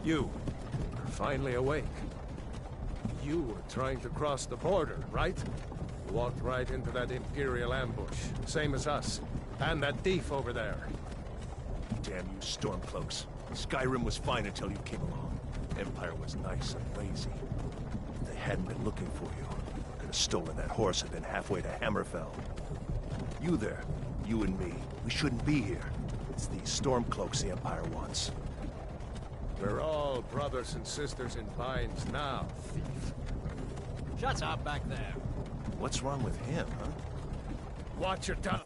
You are finally awake. You were trying to cross the border, right? You walked right into that Imperial ambush, same as us. And that thief over there. Damn you Stormcloaks. Skyrim was fine until you came along. Empire was nice and lazy. If they hadn't been looking for you, could have stolen that horse and been halfway to Hammerfell. You there, you and me, we shouldn't be here. It's these Stormcloaks the Empire wants. We're all brothers and sisters in binds now, thief. Shut up back there. What's wrong with him, huh? Watch your tongue.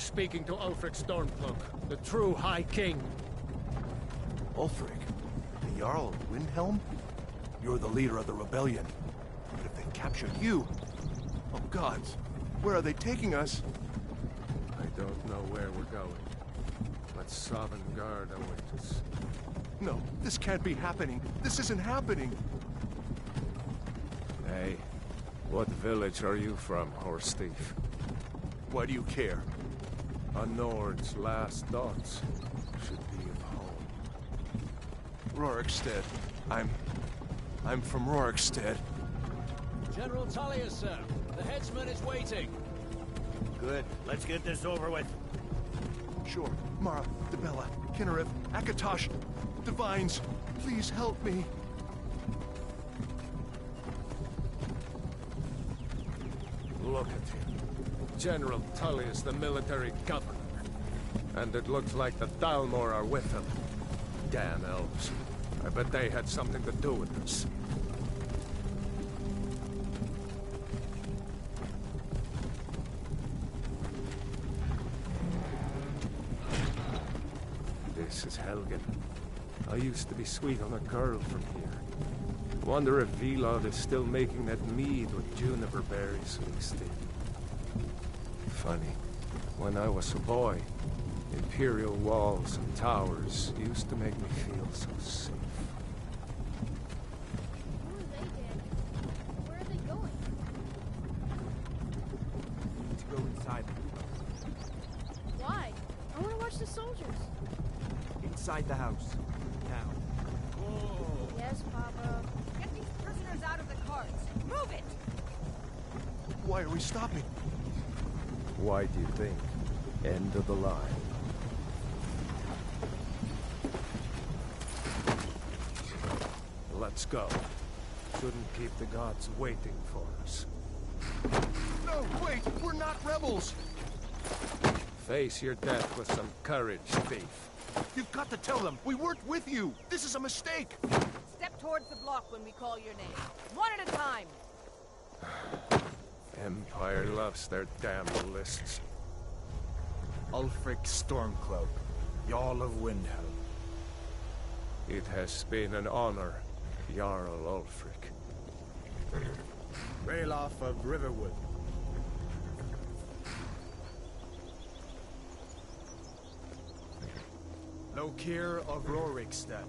speaking to Ulfric Stormcloak, the true High King. Ulfric? The Jarl of Windhelm? You're the leader of the rebellion. But if they capture you... Oh gods, where are they taking us? I don't know where we're going, but Sovngarde awaits us. No, this can't be happening. This isn't happening. Hey, what village are you from, horse thief? Why do you care? A Nord's last thoughts should be of home. Rorikstead. I'm from Rorikstead. General Tullius, sir. The headsman is waiting. Good. Let's get this over with. Sure. Mara, Debella, Kinnereth, Akatosh, Divines, please help me. Look at him. General Tullius, the military governor. And it looks like the Dalmor are with him. Damn elves. I bet they had something to do with this. This is Helgen. I used to be sweet on a girl from here. Wonder if Vilod is still making that mead with juniper berries mixed in. Funny. When I was a boy, imperial walls and towers used to make me feel so safe. Who are they, Dad? Where are they going? Let's go inside. Why? I want to watch the soldiers. Inside the house. Now. Yes, Papa. Get these prisoners out of the carts. Move it! Why are we stopping? Why do you think? End of the line. Let's go. Shouldn't keep the gods waiting for us. No, wait! We're not rebels! Face your death with some courage, thief. You've got to tell them! We weren't with you! This is a mistake! Step towards the block when we call your name. One at a time. Empire loves their damn lists. Ulfric Stormcloak, Jarl of Windhelm. It has been an honor, Jarl Ulfric. Ralof of Riverwood. Lokir of Rorikstead.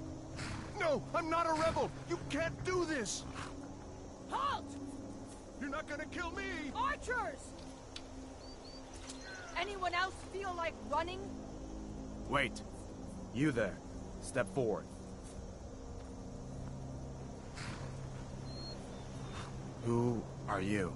No! I'm not a rebel! You can't do this! Halt! You're not gonna kill me! Archers! Anyone else feel like running? Wait. You there. Step forward. Who are you?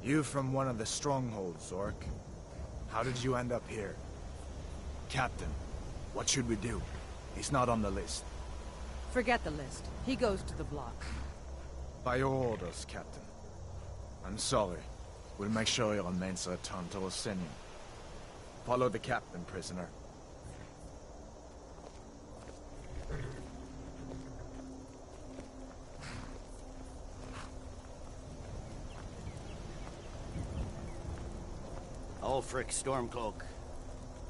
You from one of the strongholds, Orc. How did you end up here? Captain, what should we do? He's not on the list. Forget the list. He goes to the block. By your orders, Captain. I'm sorry. We'll make sure your mates return to Osenium. Follow the captain, prisoner. Ulfric Stormcloak.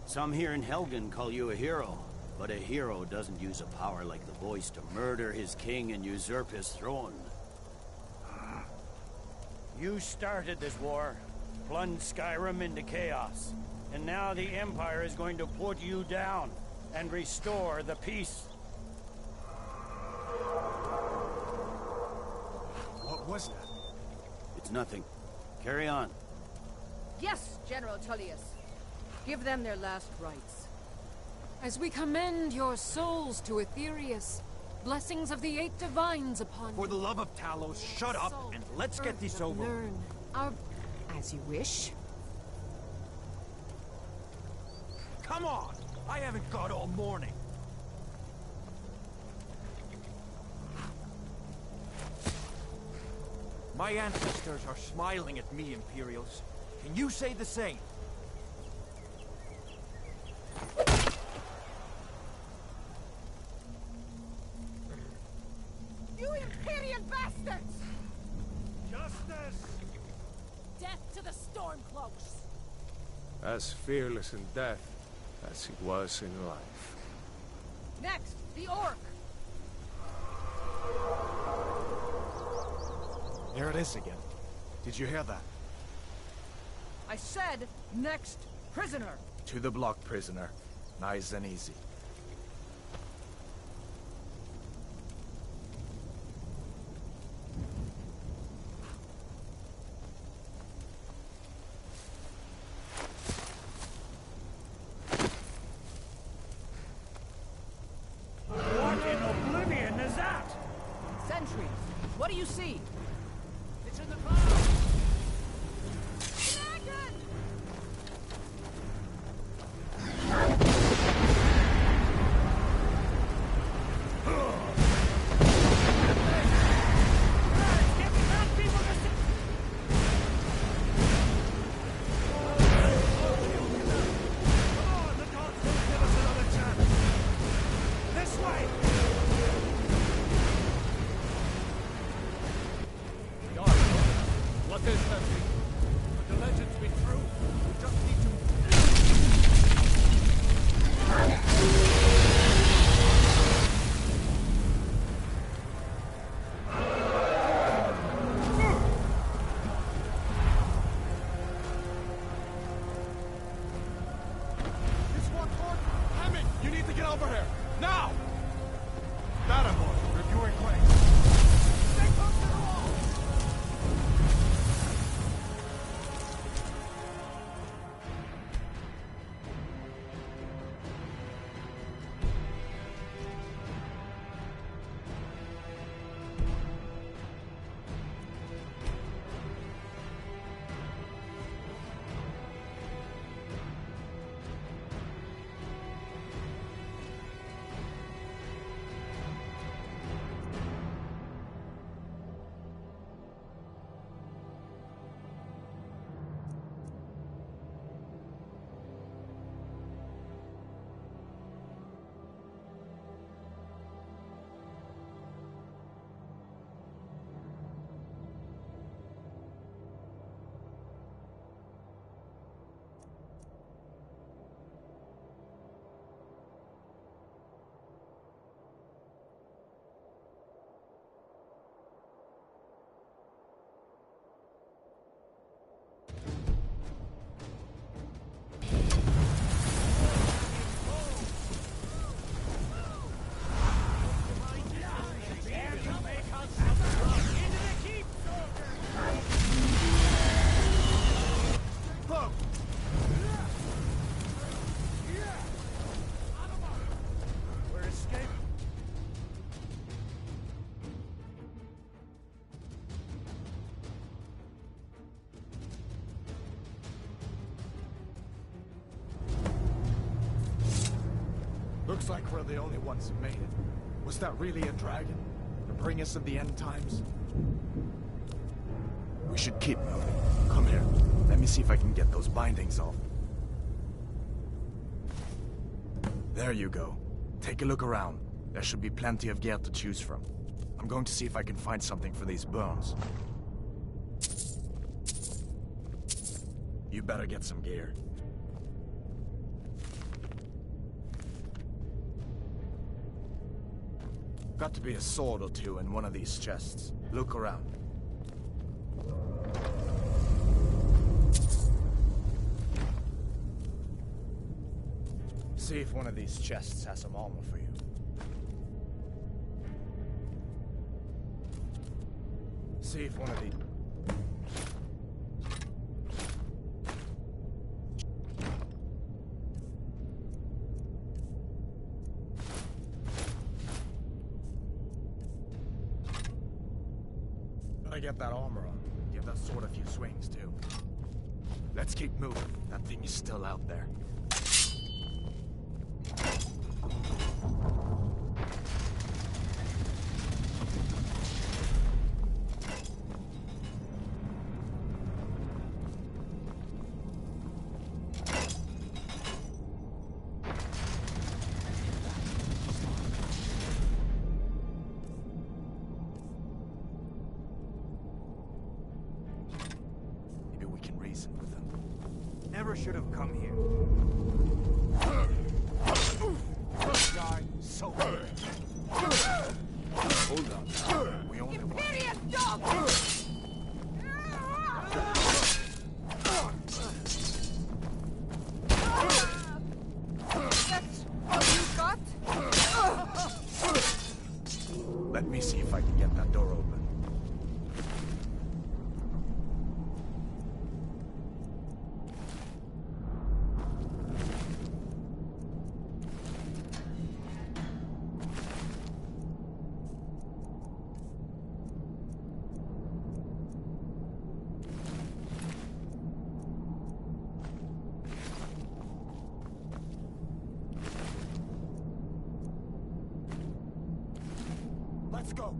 Some here in Helgen call you a hero, but a hero doesn't use a power like the voice to murder his king and usurp his throne. You started this war, plunged Skyrim into chaos, and now the Empire is going to put you down and restore the peace. What was that? It's nothing. Carry on. Yes, General Tullius. Give them their last rites. As we commend your souls to Aetherius, blessings of the Eight Divines upon For you. the love of Talos, shut up Salt, and let's get earth, this and over. learn our... As you wish. Come on! I haven't got all morning. My ancestors are smiling at me, Imperials. Can you say the same? You Imperial bastards! Justice! Death to the Stormcloaks! As fearless in death as he was in life. Next, the Orc! There it is again. Did you hear that? I said, next prisoner! To the block, prisoner. Nice and easy. What in oblivion is that? Sentries, what do you see? It's in the clouds! Dragon! What is that? Could the legends be true? We just need to... This one, Orc! Hammond, you need to get over here! Now! Data boy, reviewing claims. Stay close to the wall! Looks like we're the only ones who made it. Was that really a dragon? To bring us of the end times? We should keep moving. Come here. Let me see if I can get those bindings off. There you go. Take a look around. There should be plenty of gear to choose from. I'm going to see if I can find something for these burns. You better get some gear. Got to be a sword or two in one of these chests. Look around. See if one of these chests has some armor for you. See if one of these... Gotta get that armor on. Give that sword a few swings, too. Let's keep moving. That thing is still out there. Never should have come here. Die so hold on. We only Imperious dog! That's all you got? Let me see if I can get that door open. Let's go.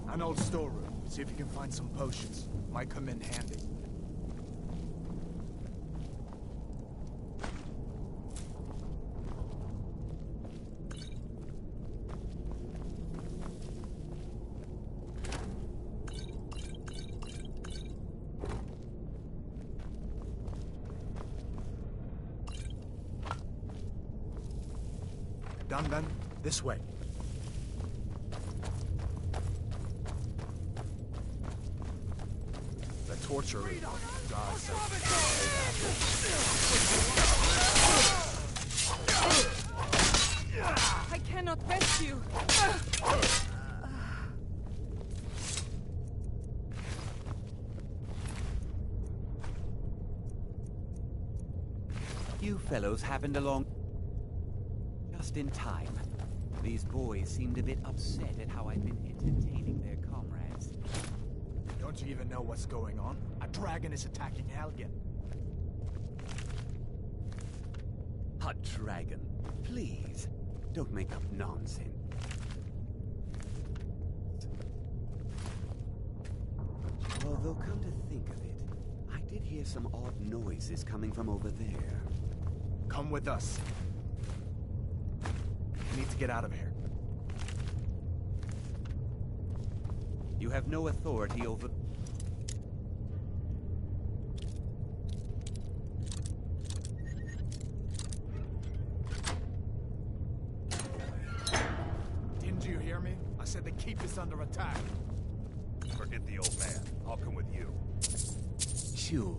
An old storeroom. See if you can find some potions. Might come in handy. Done then? This way. Torture room. God's sake. I cannot rest you. You fellows happened along just in time. These boys seemed a bit upset at how I'd been entertaining their comrades. Don't you even know what's going on? A dragon is attacking Helgen. A dragon? Please, don't make up nonsense. Although, come to think of it, I did hear some odd noises coming from over there. Come with us. We need to get out of here. You have no authority over... Didn't you hear me? I said the keep is under attack. Forget the old man. I'll come with you. Sure.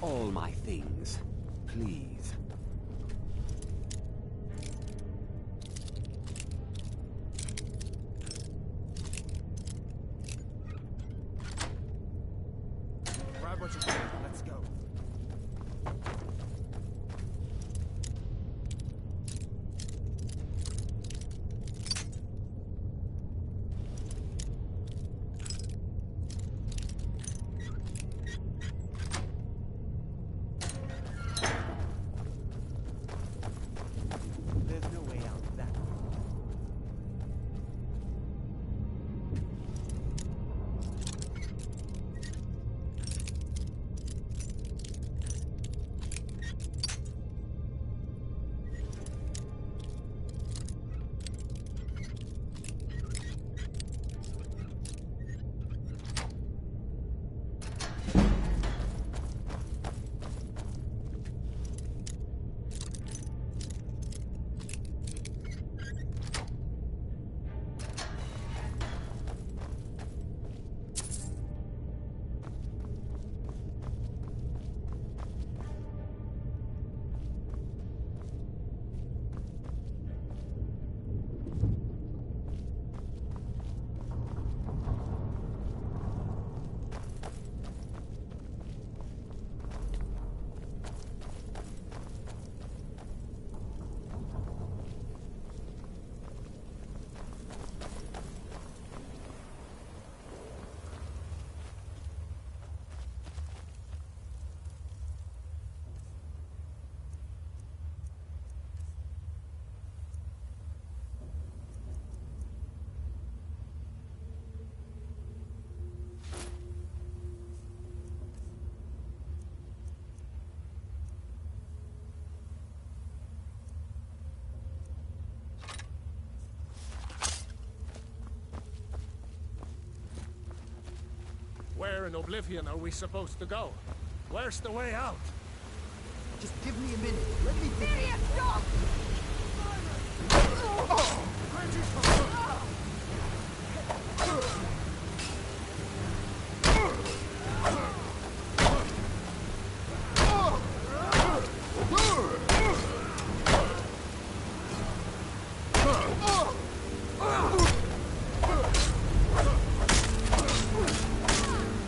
All my things, please. Grab what you can. Let's go. There's no way out that way. Where in Oblivion are we supposed to go? Where's the way out? Just give me a minute. Let me think. Serious, stop!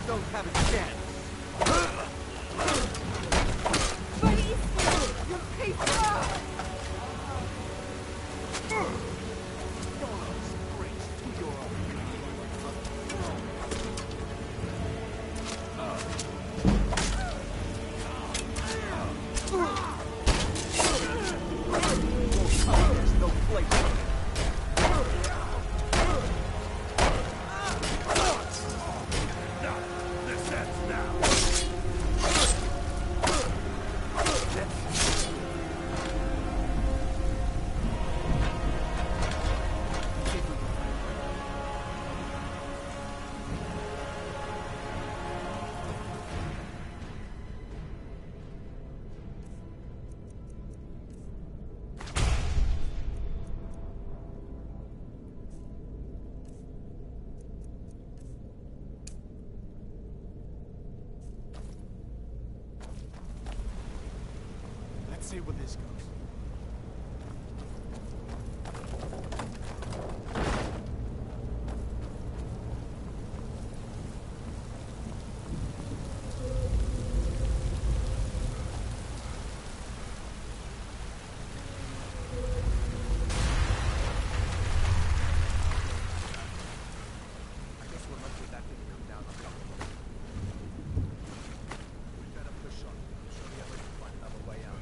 Don't have a chance. You're peaceful! There's no place. This ends now. Let's see where this goes. I guess we're lucky that didn't come down on top of us. We better push on. I'm sure the others will find another way out.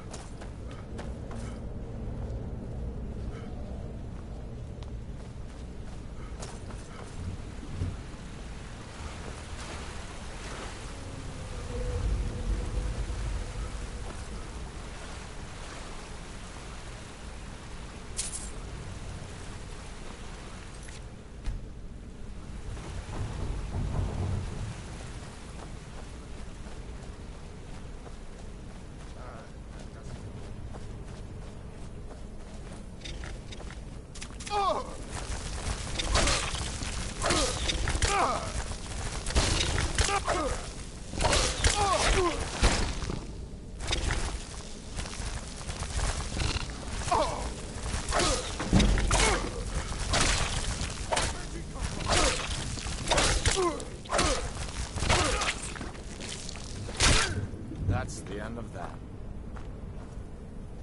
None of that.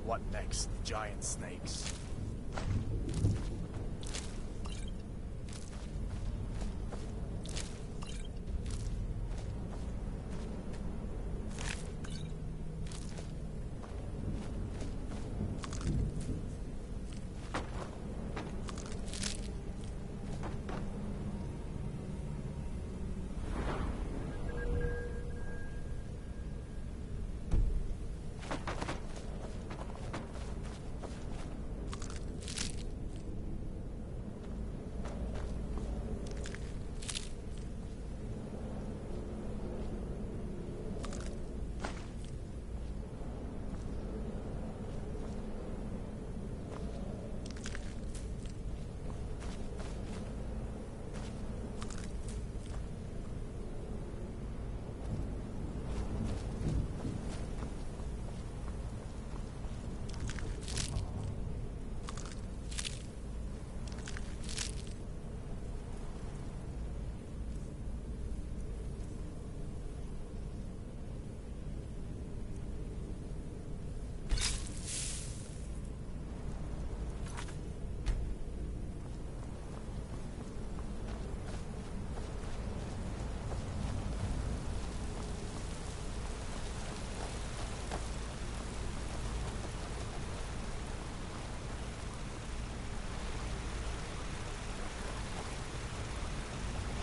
What next? Giant snakes?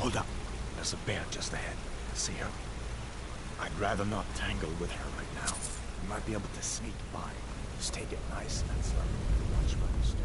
Hold up. There's a bear just ahead. See her? I'd rather not tangle with her right now. We might be able to sneak by. Just take it nice and slow. Watch what you do.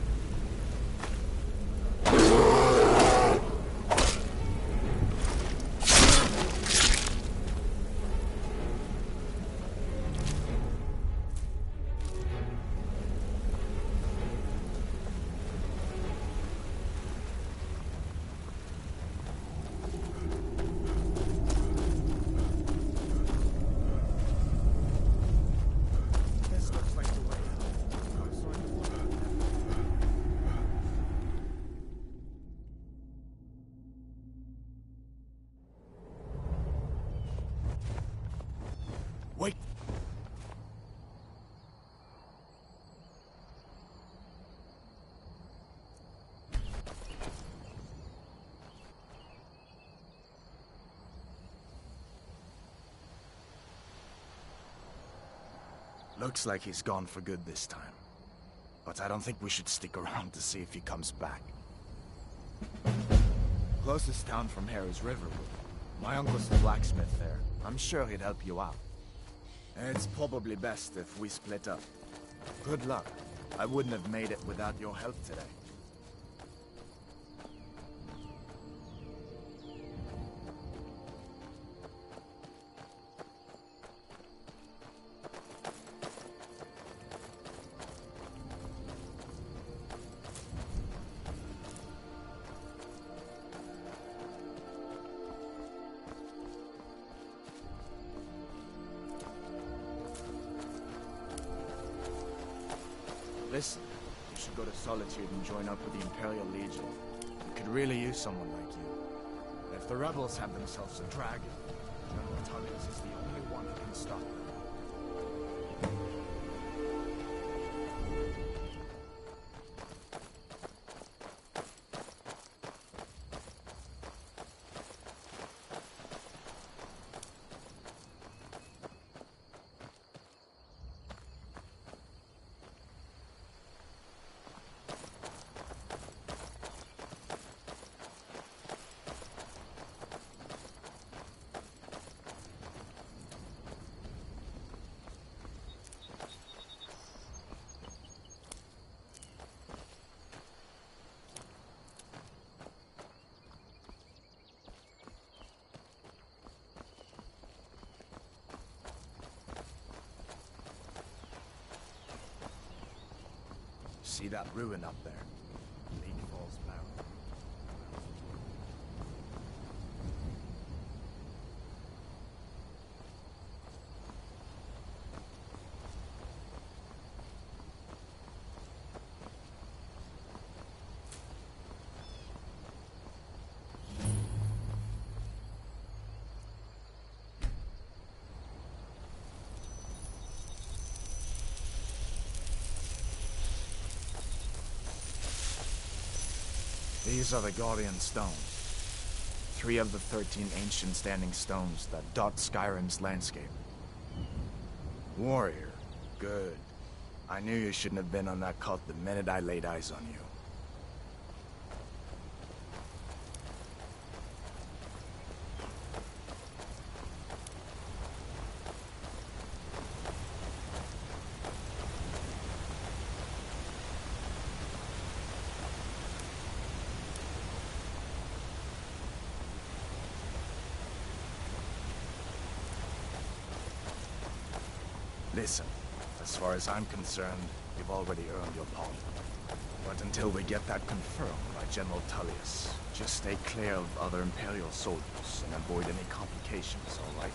Wait! Looks like he's gone for good this time. But I don't think we should stick around to see if he comes back. Closest town from here is Riverwood. My uncle's the blacksmith there. I'm sure he'd help you out. And it's probably best if we split up. Good luck. I wouldn't have made it without your help today. Listen, you should go to Solitude and join up with the Imperial Legion. We could really use someone like you. If the rebels have themselves a dragon, General Tullius is the only one who can stop them. See that ruin up there? League Falls Barrow. These are the Guardian Stones. 3 of the 13 ancient standing stones that dot Skyrim's landscape. Warrior. Good. I knew you shouldn't have been on that cult the minute I laid eyes on you. Listen, as far as I'm concerned, you've already earned your pardon. But until we get that confirmed by General Tullius, just stay clear of other Imperial soldiers and avoid any complications, all right?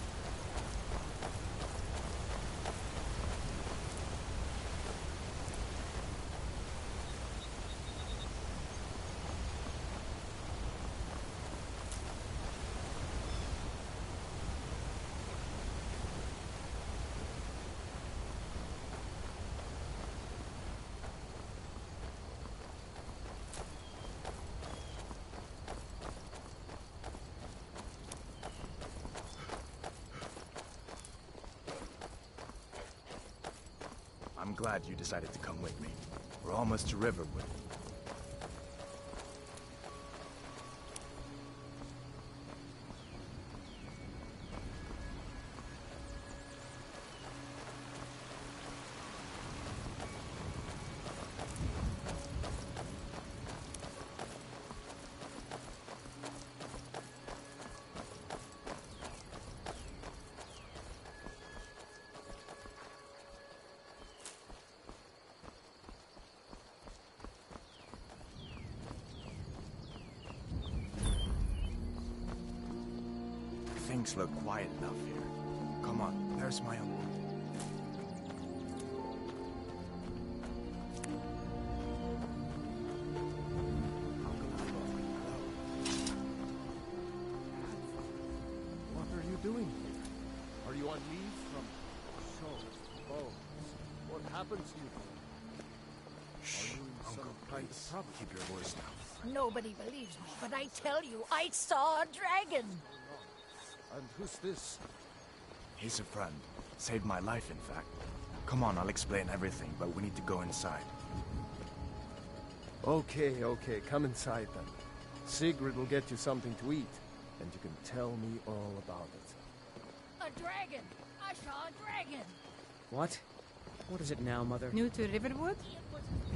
I'm glad you decided to come with me. We're almost to Riverwood. Things look quiet enough here. Come on, there's my uncle. What are you doing here? Are you on leave from... So, Bones, what happened to you? Shh, Are you in Uncle, some kind of please. trouble? Keep your voice down. Nobody believes me, but I tell you, I saw a dragon. And who's this? He's a friend. Saved my life, in fact. Come on, I'll explain everything, but we need to go inside. Okay, come inside then. Sigrid will get you something to eat, and you can tell me all about it. A dragon! I saw a dragon! What? What is it now, Mother? New to Riverwood?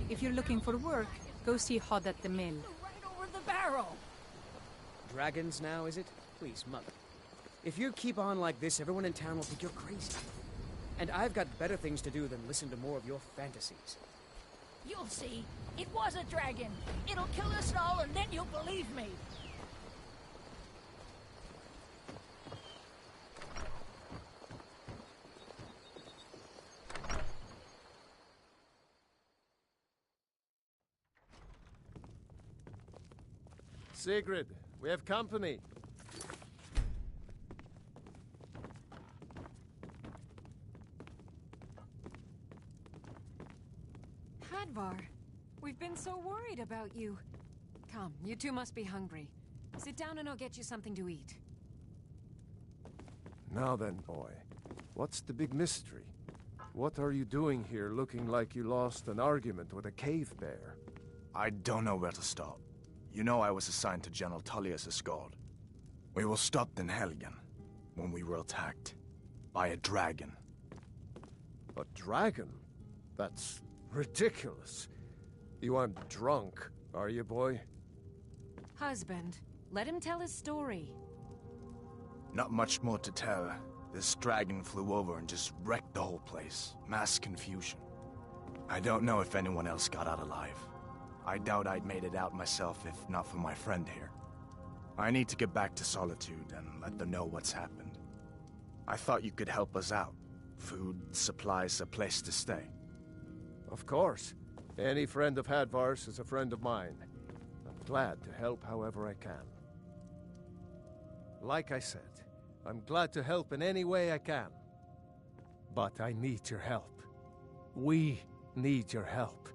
If you're looking for work, go see Hod at the mill. Right over the barrel! Dragons now, is it? Please, Mother. If you keep on like this, everyone in town will think you're crazy. And I've got better things to do than listen to more of your fantasies. You'll see. It was a dragon. It'll kill us all, and then you'll believe me. Sigrid, we have company. Hadvar, we've been so worried about you. Come, you two must be hungry. Sit down and I'll get you something to eat. Now then, boy, what's the big mystery? What are you doing here looking like you lost an argument with a cave bear? I don't know where to start. You know I was assigned to General Tullius' guard. We were stopped in Helgen when we were attacked by a dragon. A dragon? That's ridiculous. You aren't drunk, are you, boy? Husband, let him tell his story. Not much more to tell. This dragon flew over and just wrecked the whole place. Mass confusion. I don't know if anyone else got out alive. I doubt I'd made it out myself if not for my friend here. I need to get back to Solitude and let them know what's happened. I thought you could help us out. Food, supplies, a place to stay. Of course. Any friend of Hadvar's is a friend of mine. I'm glad to help however I can. Like I said, I'm glad to help in any way I can. But I need your help. We need your help.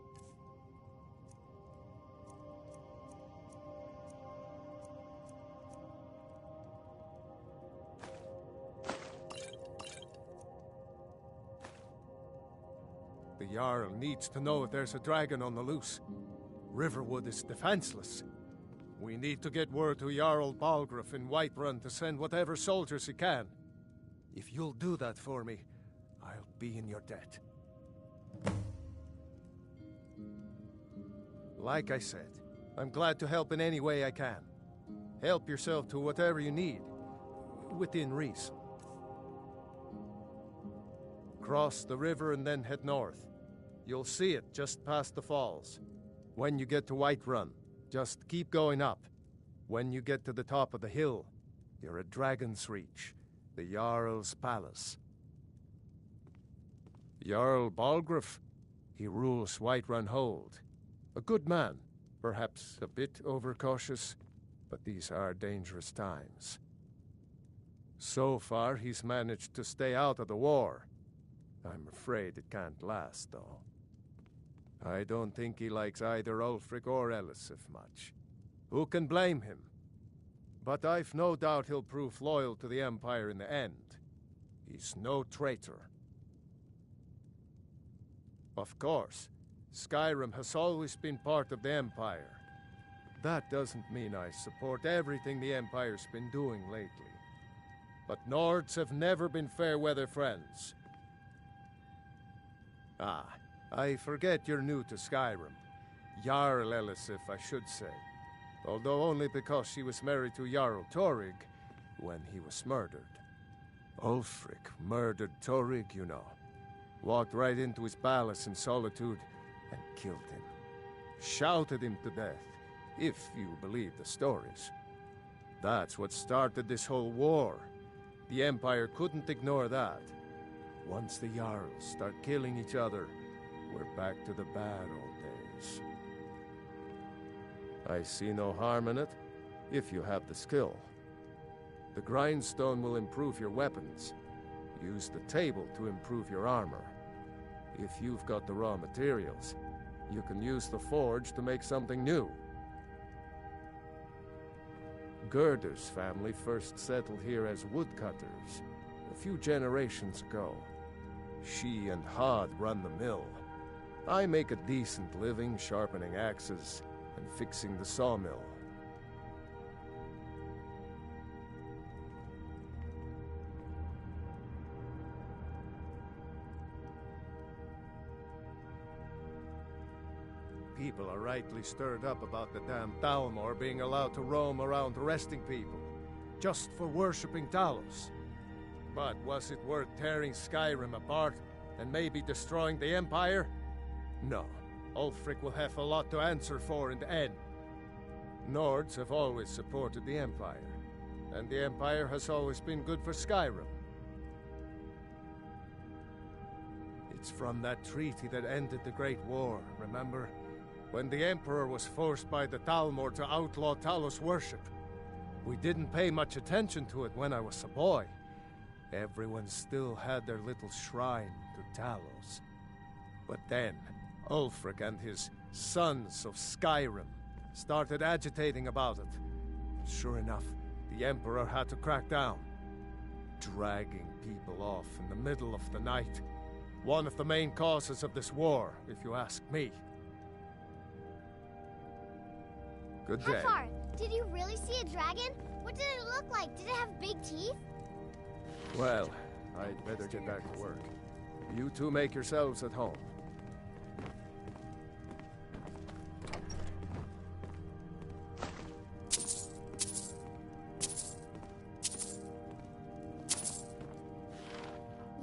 The Jarl needs to know if there's a dragon on the loose. Riverwood is defenseless. We need to get word to Jarl Balgruuf in Whiterun to send whatever soldiers he can. If you'll do that for me, I'll be in your debt. Like I said, I'm glad to help in any way I can. Help yourself to whatever you need, within reason. Cross the river and then head north. You'll see it just past the falls. When you get to Whiterun, just keep going up. When you get to the top of the hill, you're at Dragon's Reach, the Jarl's palace. Jarl Balgruuf, he rules Whiterun Hold. A good man, perhaps a bit overcautious, but these are dangerous times. So far, he's managed to stay out of the war. I'm afraid it can't last, though. I don't think he likes either Ulfric or Elisif much. Who can blame him? But I've no doubt he'll prove loyal to the Empire in the end. He's no traitor. Of course, Skyrim has always been part of the Empire. That doesn't mean I support everything the Empire's been doing lately. But Nords have never been fair-weather friends. Ah, I forget you're new to Skyrim. Jarl Elisif, I should say. Although only because she was married to Jarl Torrig when he was murdered. Ulfric murdered Torrig, you know. Walked right into his palace in Solitude and killed him. Shouted him to death, if you believe the stories. That's what started this whole war. The Empire couldn't ignore that. Once the Jarls start killing each other, we're back to the bad old days. I see no harm in it, if you have the skill. The grindstone will improve your weapons. Use the table to improve your armor. If you've got the raw materials, you can use the forge to make something new. Gerder's family first settled here as woodcutters a few generations ago. She and Hod run the mill. I make a decent living sharpening axes and fixing the sawmill. People are rightly stirred up about the damn Thalmor being allowed to roam around arresting people, just for worshipping Talos. But was it worth tearing Skyrim apart and maybe destroying the Empire? No. Ulfric will have a lot to answer for in the end. Nords have always supported the Empire, and the Empire has always been good for Skyrim. It's from that treaty that ended the Great War, remember? When the Emperor was forced by the Thalmor to outlaw Talos worship. We didn't pay much attention to it when I was a boy. Everyone still had their little shrine to Talos. But then, Ulfric and his Sons of Skyrim started agitating about it. Sure enough, the Emperor had to crack down. Dragging people off in the middle of the night. One of the main causes of this war, if you ask me. Good day. Hafar, did you really see a dragon? What did it look like? Did it have big teeth? Well, I'd better get back to work. You two make yourselves at home.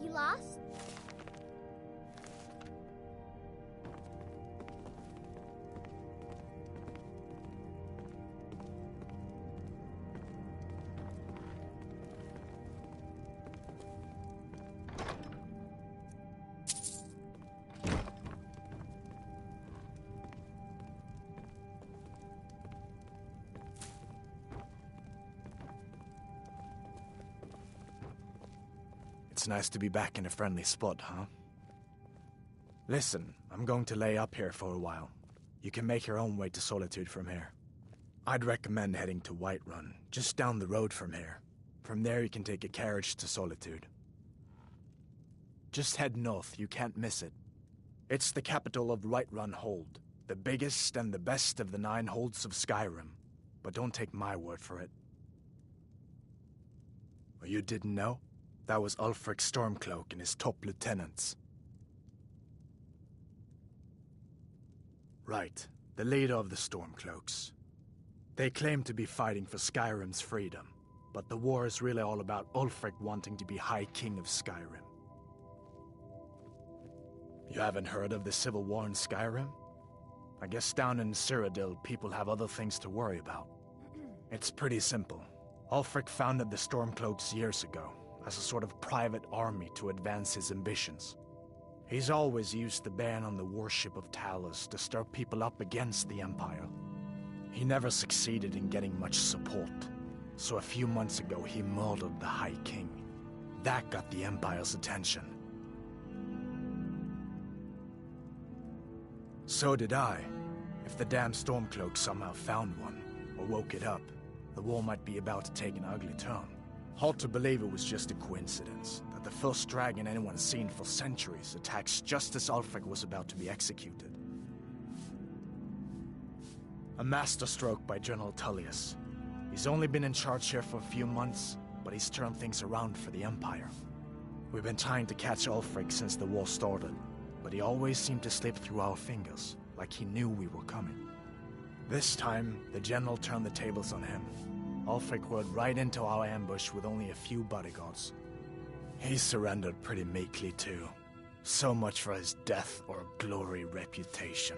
You lost? It's nice to be back in a friendly spot, huh? Listen, I'm going to lay up here for a while. You can make your own way to Solitude from here. I'd recommend heading to Whiterun, just down the road from here. From there you can take a carriage to Solitude. Just head north, you can't miss it. It's the capital of Whiterun Hold, the biggest and the best of the 9 holds of Skyrim. But don't take my word for it. Well, you didn't know? That was Ulfric Stormcloak and his top lieutenants. Right, the leader of the Stormcloaks. They claim to be fighting for Skyrim's freedom, but the war is really all about Ulfric wanting to be High King of Skyrim. You haven't heard of the civil war in Skyrim? I guess down in Cyrodiil, people have other things to worry about. It's pretty simple. Ulfric founded the Stormcloaks years ago, as a sort of private army to advance his ambitions. He's always used the ban on the worship of Talos to stir people up against the Empire. He never succeeded in getting much support, so a few months ago he murdered the High King. That got the Empire's attention. So did I. If the damn Stormcloak somehow found one, or woke it up, the war might be about to take an ugly turn. Hard to believe it was just a coincidence, that the first dragon anyone's seen for centuries attacks just as Ulfric was about to be executed. A masterstroke by General Tullius. He's only been in charge here for a few months, but he's turned things around for the Empire. We've been trying to catch Ulfric since the war started, but he always seemed to slip through our fingers, like he knew we were coming. This time, the General turned the tables on him. Ulfric rode right into our ambush with only a few bodyguards. He surrendered pretty meekly too. So much for his death or glory reputation.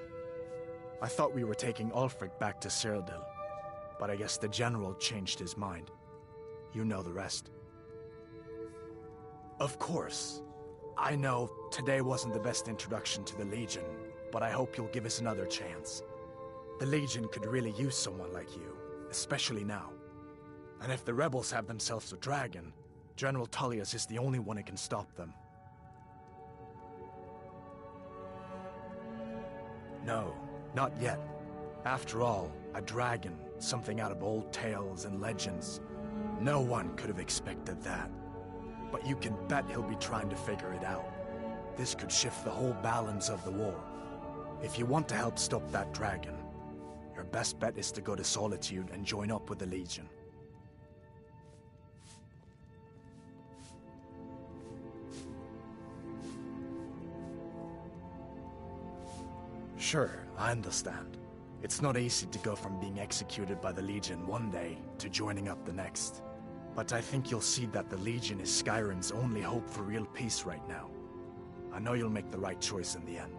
I thought we were taking Ulfric back to Cyrodiil, but I guess the General changed his mind. You know the rest. Of course. I know today wasn't the best introduction to the Legion, but I hope you'll give us another chance. The Legion could really use someone like you, especially now. And if the rebels have themselves a dragon, General Tullius is the only one who can stop them. No, not yet. After all, a dragon, something out of old tales and legends. No one could have expected that. But you can bet he'll be trying to figure it out. This could shift the whole balance of the war. If you want to help stop that dragon, your best bet is to go to Solitude and join up with the Legion. Sure, I understand. It's not easy to go from being executed by the Legion one day to joining up the next. But I think you'll see that the Legion is Skyrim's only hope for real peace right now. I know you'll make the right choice in the end.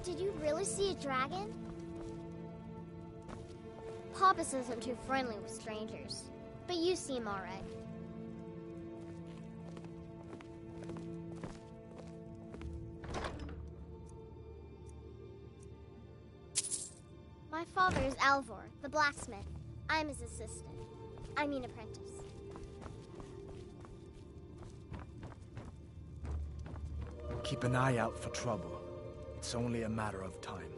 Did you really see a dragon? Papa says I'm too friendly with strangers, but you seem alright. My father is Alvor, the blacksmith. I'm his assistant. I mean apprentice. Keep an eye out for trouble. It's only a matter of time.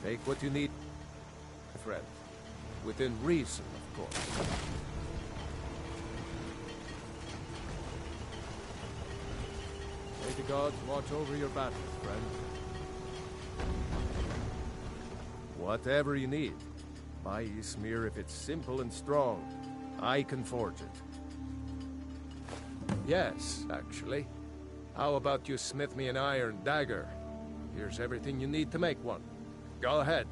Take what you need, friend. Within reason, of course. May the gods watch over your battles, friend. Whatever you need. My Ysmir, if it's simple and strong, I can forge it. Yes, actually. How about you smith me an iron dagger? Here's everything you need to make one. Go ahead.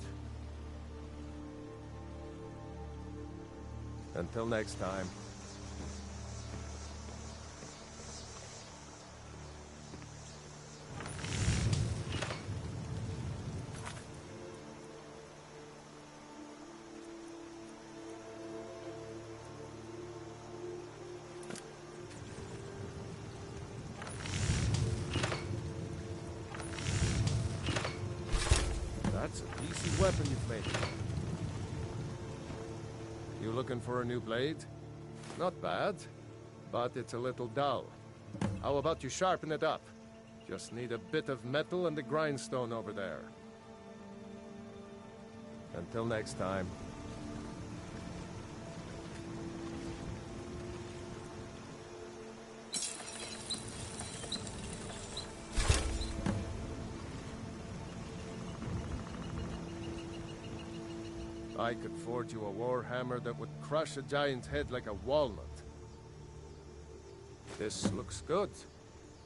Until next time. That's a decent weapon you've made. You looking for a new blade? Not bad, but it's a little dull. How about you sharpen it up? Just need a bit of metal and the grindstone over there. Until next time. I could forge you a warhammer that would crush a giant's head like a walnut. This looks good.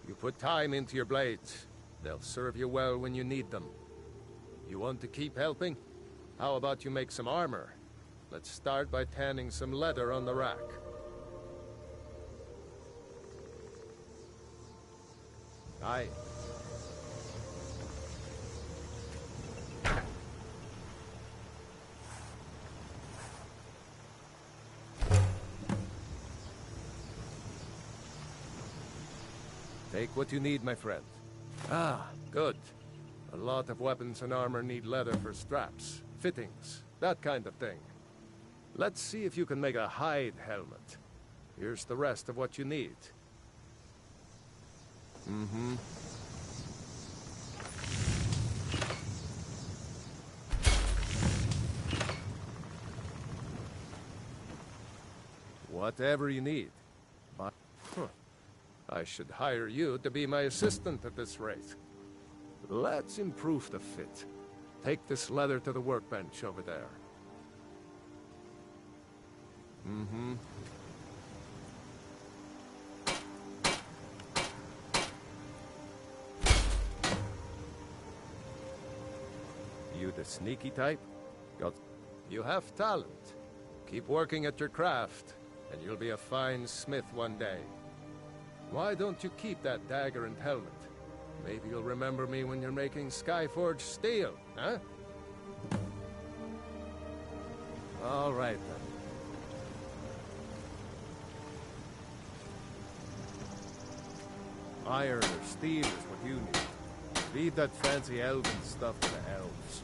You put time into your blades. They'll serve you well when you need them. You want to keep helping? How about you make some armor? Let's start by tanning some leather on the rack. Aye. Take what you need, my friend. Ah, good. A lot of weapons and armor need leather for straps, fittings, that kind of thing. Let's see if you can make a hide helmet. Here's the rest of what you need. Mm-hmm. Whatever you need. But, I should hire you to be my assistant at this rate. Let's improve the fit. Take this leather to the workbench over there. Mm-hmm. You the sneaky type? You have talent. Keep working at your craft, and you'll be a fine smith one day. Why don't you keep that dagger and helmet? Maybe you'll remember me when you're making Skyforged steel, huh? All right, then. Iron or steel is what you need. Leave that fancy elven stuff to the elves.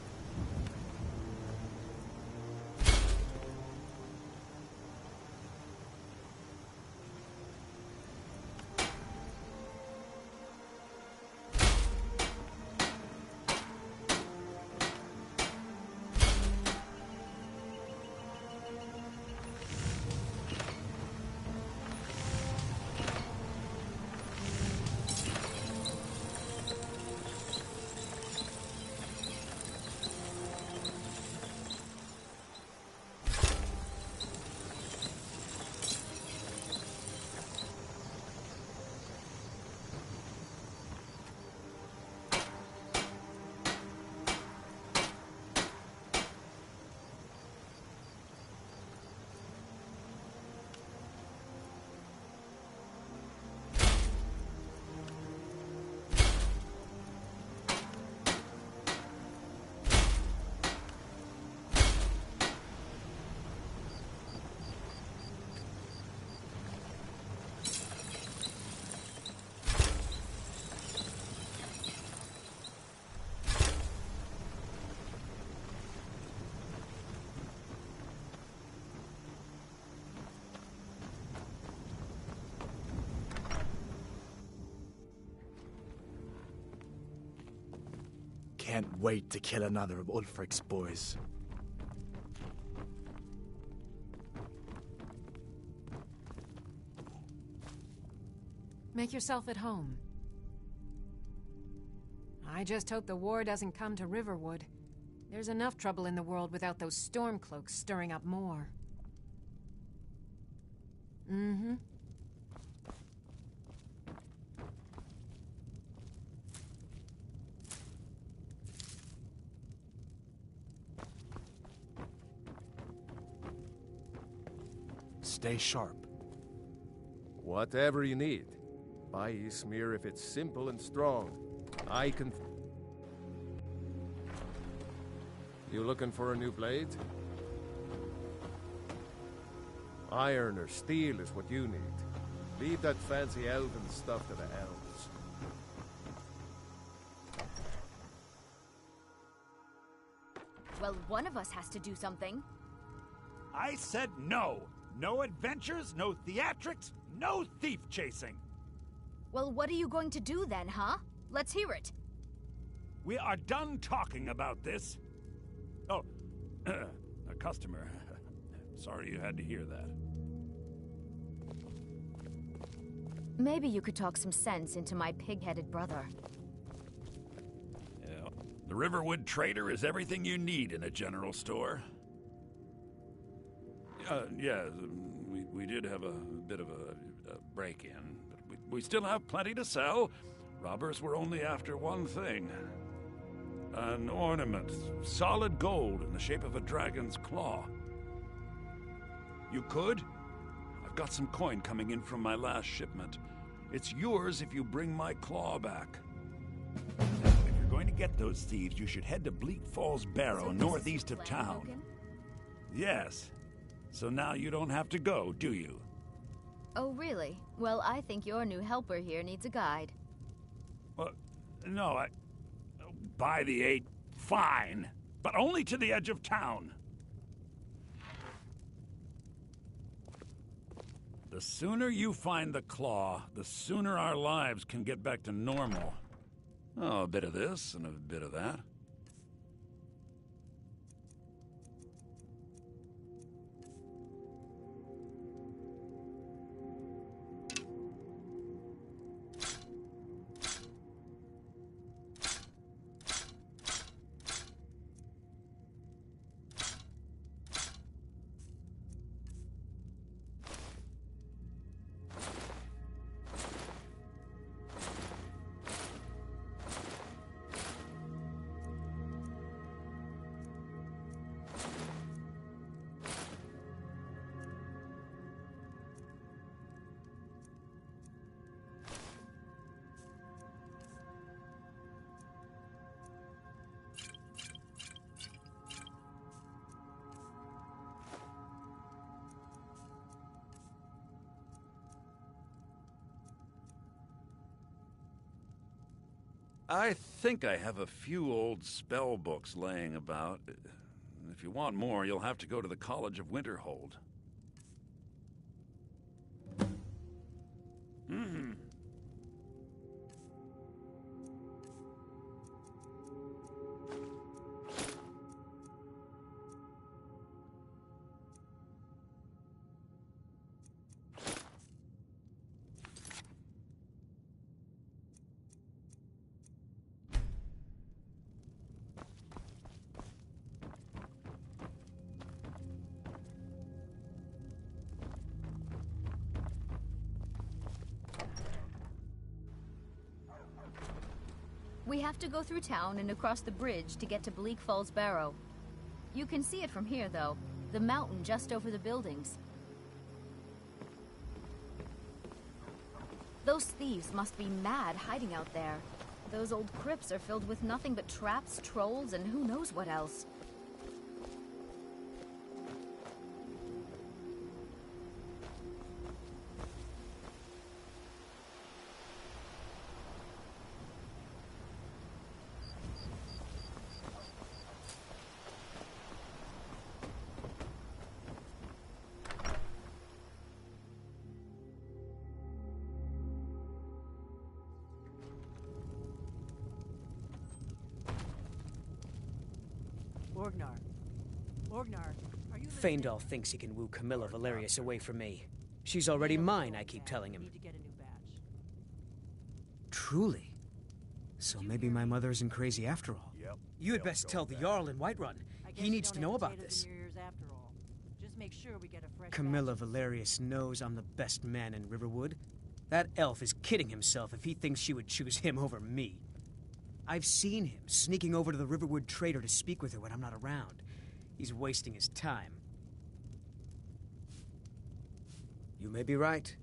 can't wait to kill another of Ulfric's boys. Make yourself at home. I just hope the war doesn't come to Riverwood. There's enough trouble in the world without those Stormcloaks stirring up more. Mm-hmm. Stay sharp. Whatever you need. Buy Ysmir if it's simple and strong. I can... You looking for a new blade? Iron or steel is what you need. Leave that fancy elven stuff to the elves. Well, one of us has to do something. I said no! No adventures, no theatrics, no thief chasing! Well, what are you going to do then, huh? Let's hear it. We are done talking about this. Oh, a customer. Sorry you had to hear that. Maybe you could talk some sense into my pig-headed brother. Yeah. The Riverwood Trader is everything you need in a general store. Yeah, we did have a bit of a break-in, but we still have plenty to sell. Robbers were only after one thing. An ornament, solid gold in the shape of a dragon's claw. You could? I've got some coin coming in from my last shipment. It's yours if you bring my claw back. Now, if you're going to get those thieves, you should head to Bleak Falls Barrow, northeast of town. Logan? Yes. So now you don't have to go, do you? Oh, really? Well, I think your new helper here needs a guide. Well, no, By the 8, fine. But only to the edge of town. The sooner you find the claw, the sooner our lives can get back to normal. Oh, a bit of this and a bit of that. I think I have a few old spell books laying about. If you want more, you'll have to go to the College of Winterhold. We have to go through town and across the bridge to get to Bleak Falls Barrow. You can see it from here, though. The mountain just over the buildings. Those thieves must be mad hiding out there. Those old crypts are filled with nothing but traps, trolls, and who knows what else. Orgnar. Orgnar, are you Faendal thinks he can woo Camilla Valerius away from me. She's already mine, I keep telling him. need to get a new badge? Truly? So maybe my mother isn't crazy after all. Yep. You had best tell the Jarl in Whiterun. I guess He you needs to don't know have about potatoes this. in your ears after all. Just make sure we get a fresh Camilla batch. Valerius knows I'm the best man in Riverwood. That elf is kidding himself if he thinks she would choose him over me. I've seen him sneaking over to the Riverwood trader to speak with her when I'm not around. He's wasting his time. You may be right.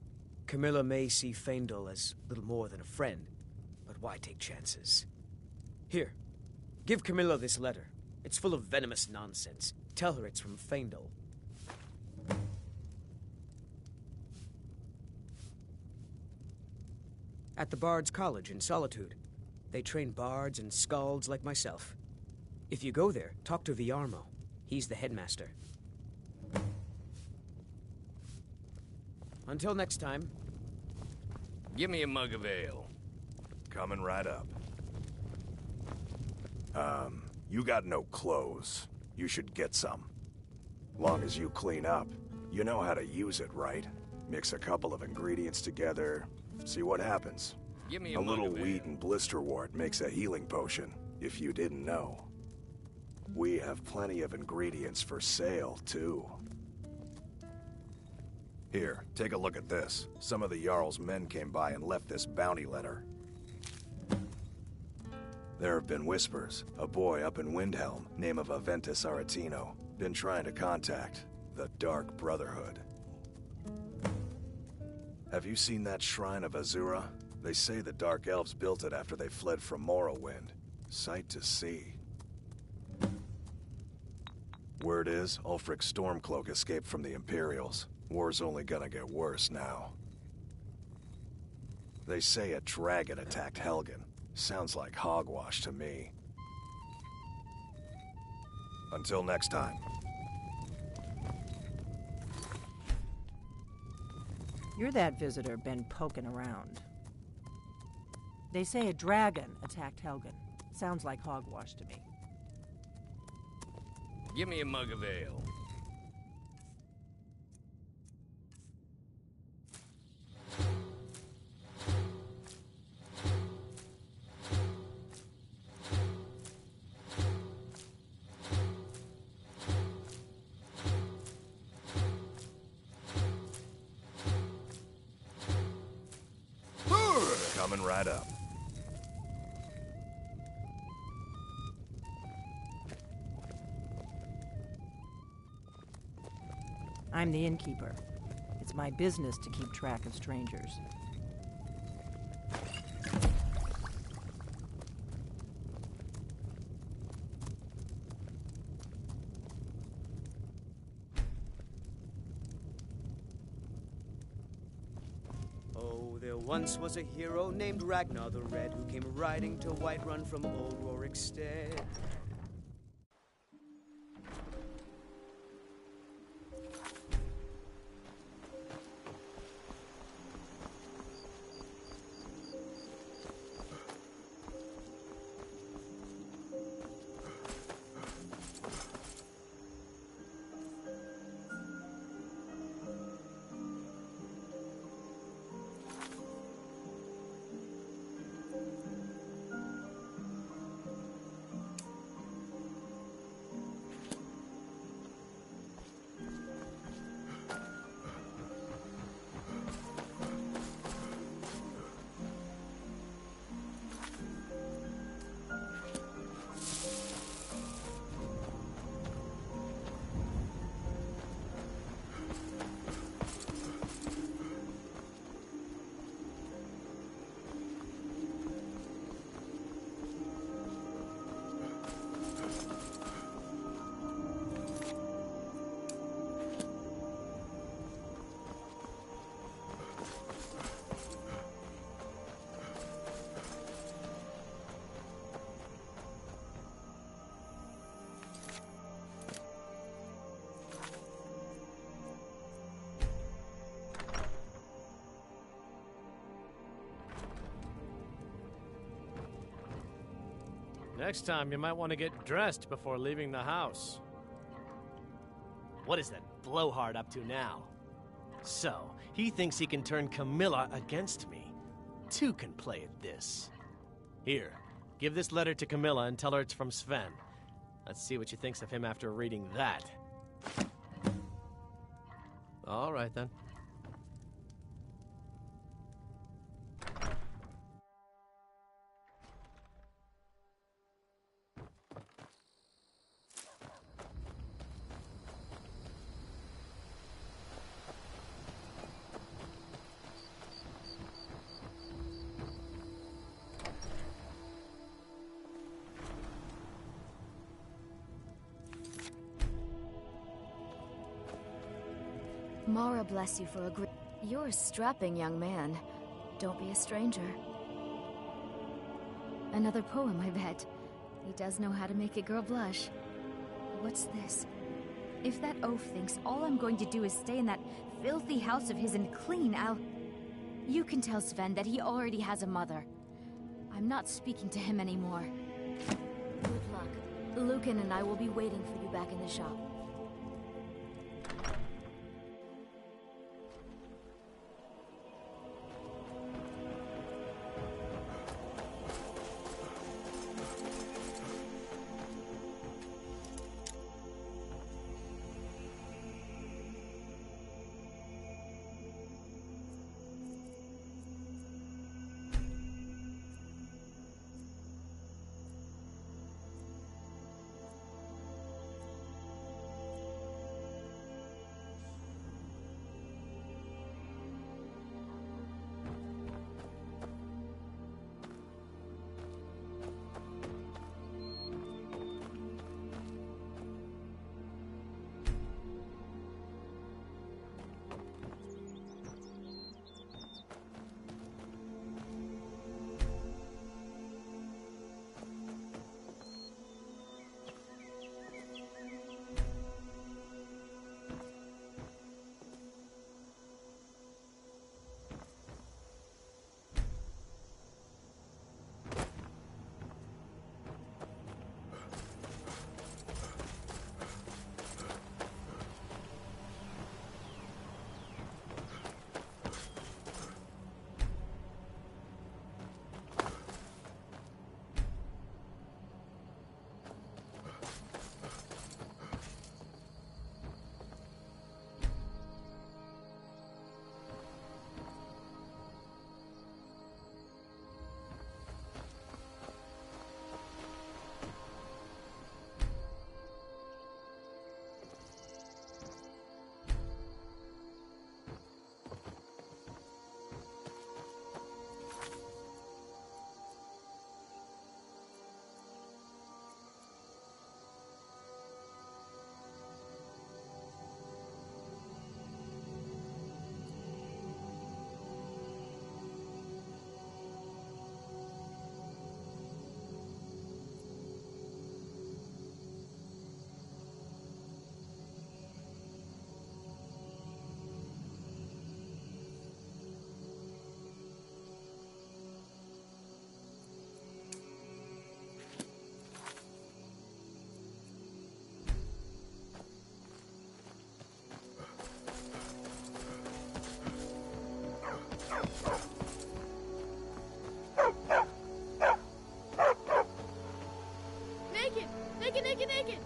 Camilla may see Faendal as little more than a friend, but why take chances? Here, give Camilla this letter. It's full of venomous nonsense. Tell her it's from Faendal. At the Bard's College in Solitude. They train bards and skalds like myself. If you go there, talk to Viarmo. He's the headmaster. Until next time. Give me a mug of ale. Coming right up. You got no clothes. You should get some. Long as you clean up. You know how to use it, right? Mix a couple of ingredients together, see what happens. Give me A a mug little of wheat ale. and blisterwort makes a healing potion, if you didn't know. We have plenty of ingredients for sale, too. Here, take a look at this. Some of the Jarl's men came by and left this bounty letter. There have been whispers. A boy up in Windhelm, name of Aventus Aretino, been trying to contact the Dark Brotherhood. Have you seen that shrine of Azura? They say the Dark Elves built it after they fled from Morrowind. Sight to see. Word is, Ulfric Stormcloak escaped from the Imperials. War's only gonna get worse now. They say a dragon attacked Helgen. Sounds like hogwash to me. Until next time. You're that visitor been poking around. They say a dragon attacked Helgen. Sounds like hogwash to me. Give me a mug of ale. Coming right up. I'm the innkeeper. It's my business to keep track of strangers. Oh, there once was a hero named Ragnar the Red who came riding to Whiterun from old Rorikstead. Next time, you might want to get dressed before leaving the house. What is that blowhard up to now? So, he thinks he can turn Camilla against me. Two can play at this. Here, give this letter to Camilla and tell her it's from Sven. Let's see what she thinks of him after reading that. All right, then. Mara bless you for agreeing. You're a strapping young man. Don't be a stranger. Another poem, I bet. He does know how to make a girl blush. What's this? If that oaf thinks all I'm going to do is stay in that filthy house of his and clean, You can tell Sven that he already has a mother. I'm not speaking to him anymore. Good luck. Lucan and I will be waiting for you back in the shop. Naked!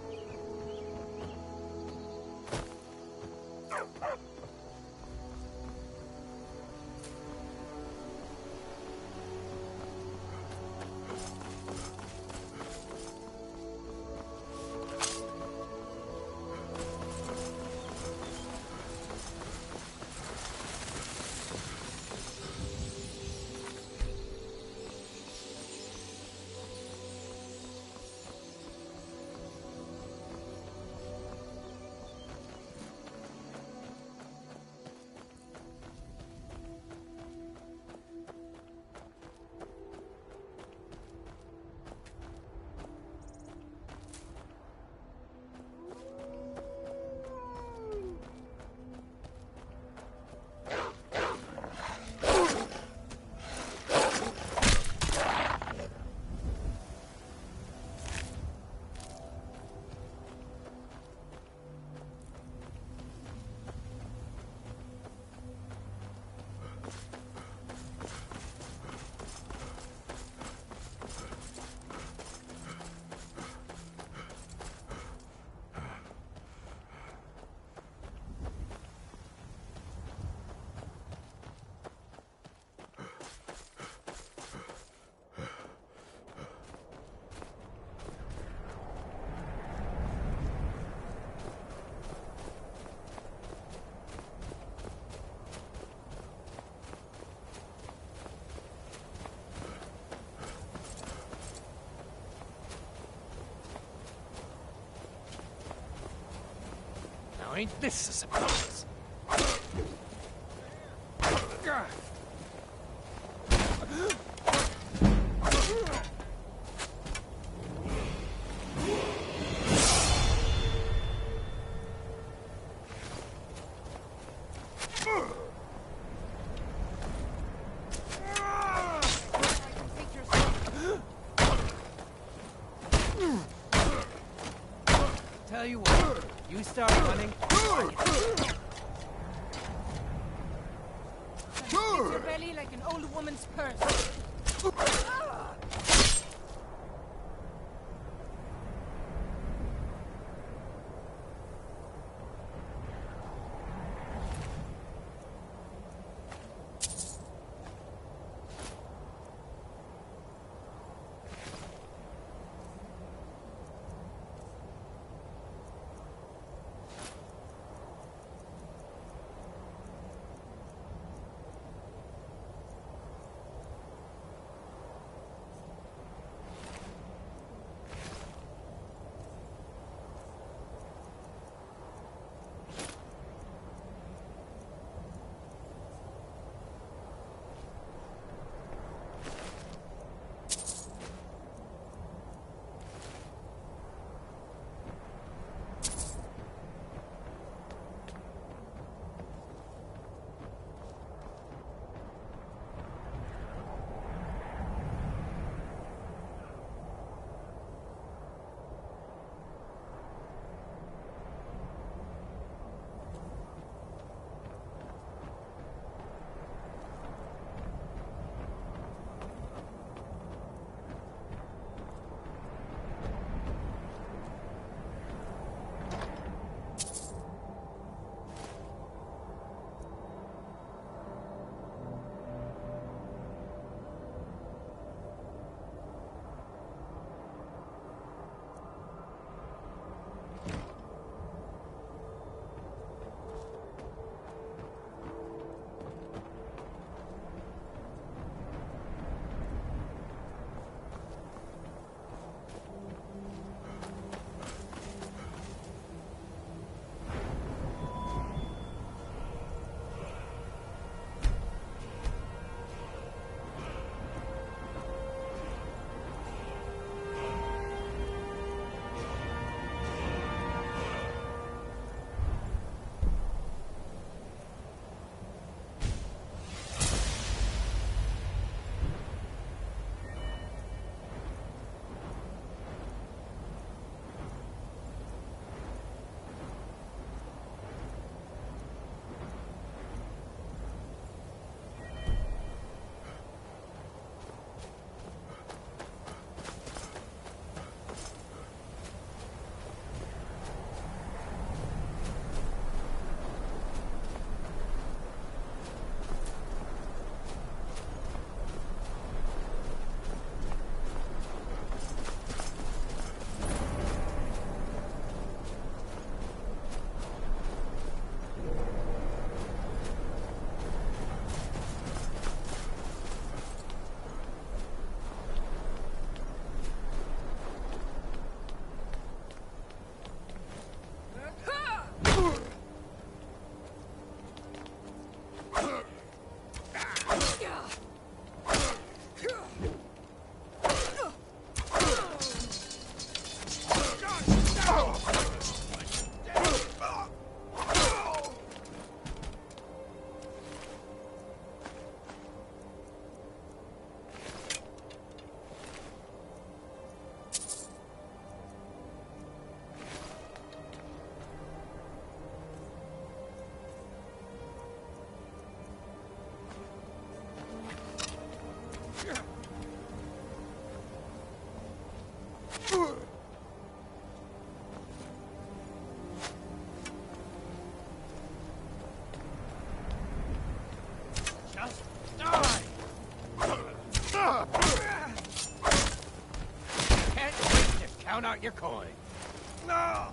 Now ain't this a surprise? Tell you what, you start running. Hits your belly like an old woman's purse. Count out your coin. No!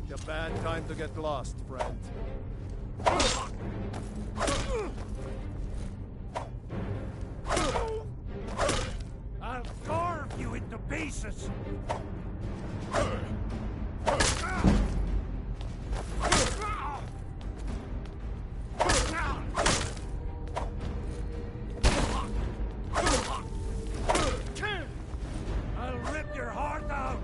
Picked a bad time to get lost, friend. I'll carve you into pieces! I'll rip your heart out!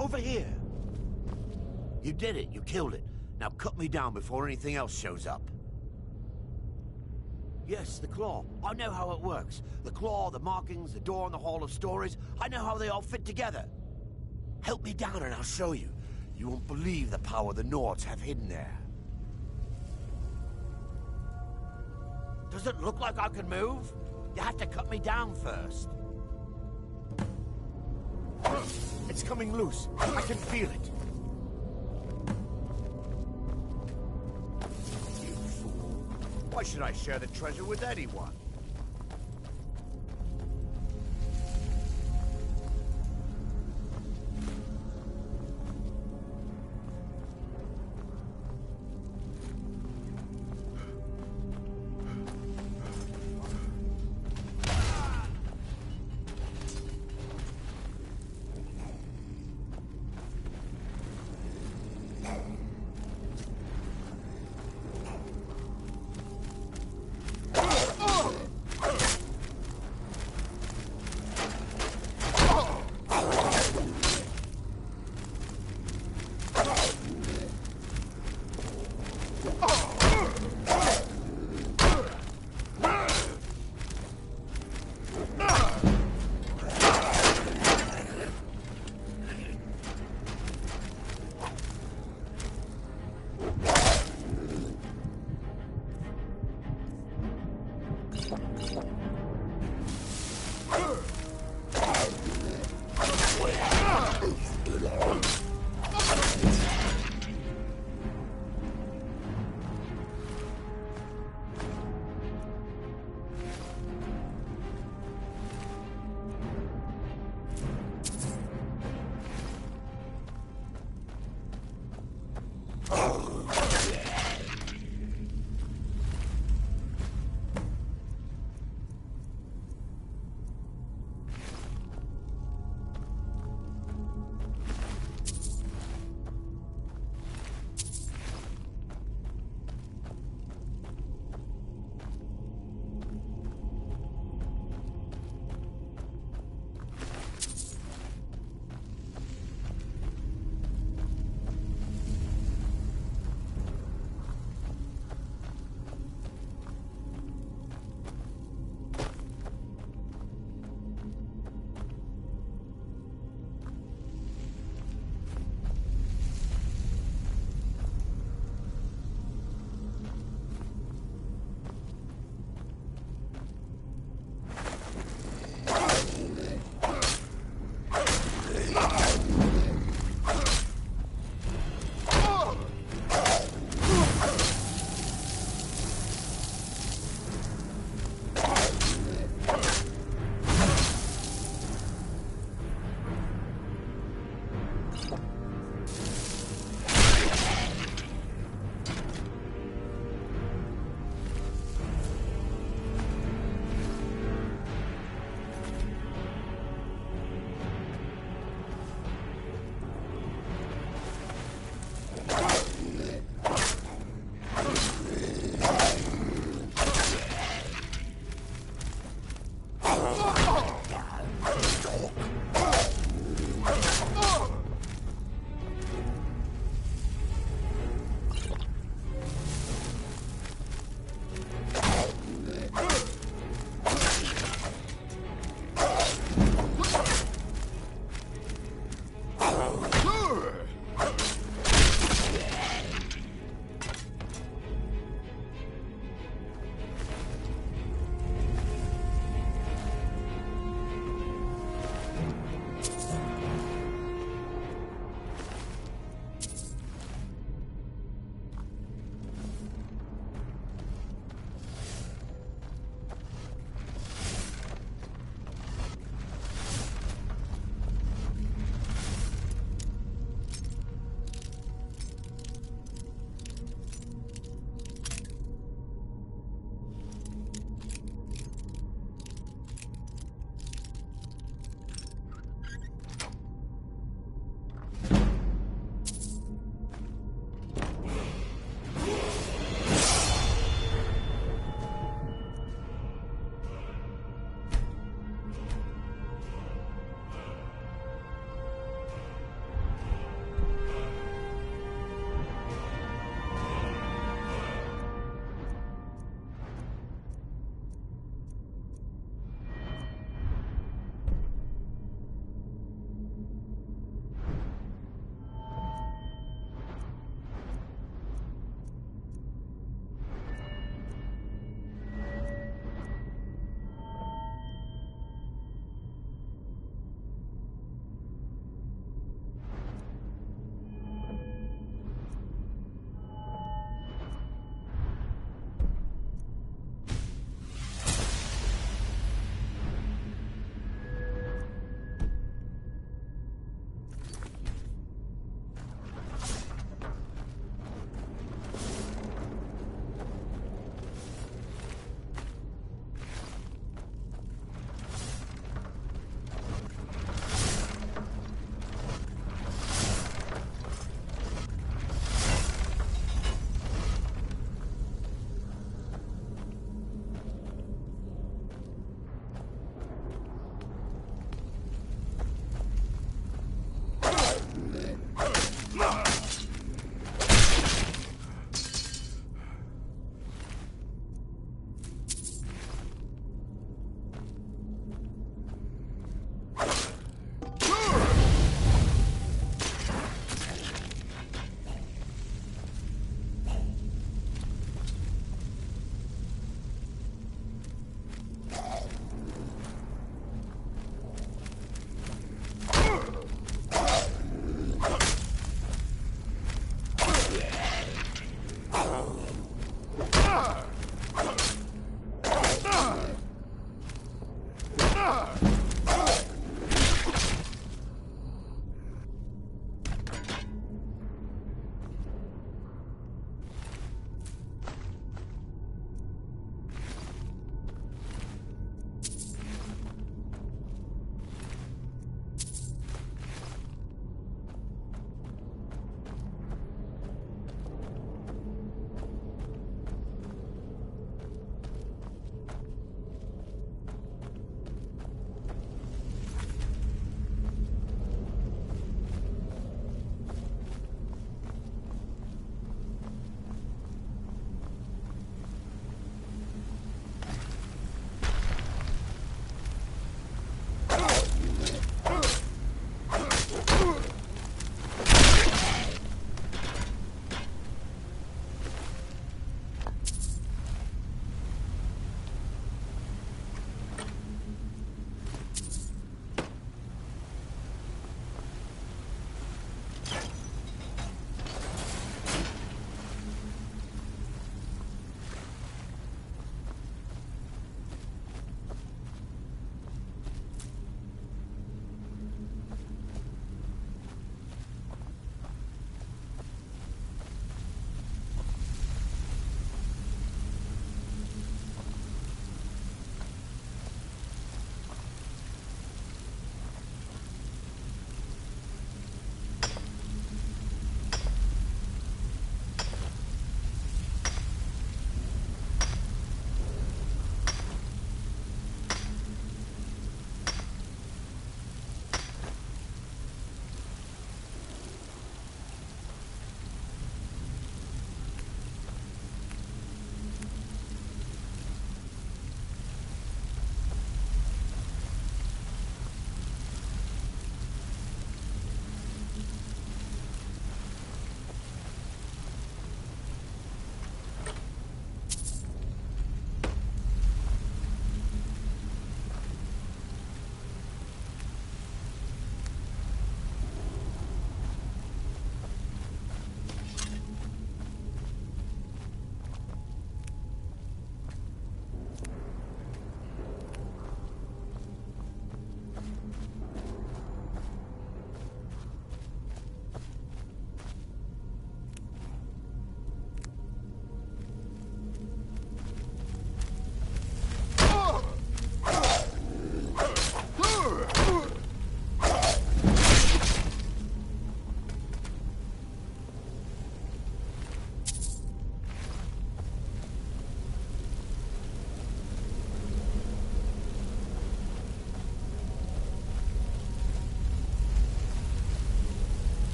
Over here. You did it. You killed it. Now cut me down before anything else shows up. Yes, the claw. I know how it works. The claw, the markings, the door in the Hall of Stories. I know how they all fit together. Help me down and I'll show you. You won't believe the power the Nords have hidden there. Does it look like I can move? You have to cut me down first. It's coming loose. I can feel it. You fool. Why should I share the treasure with anyone?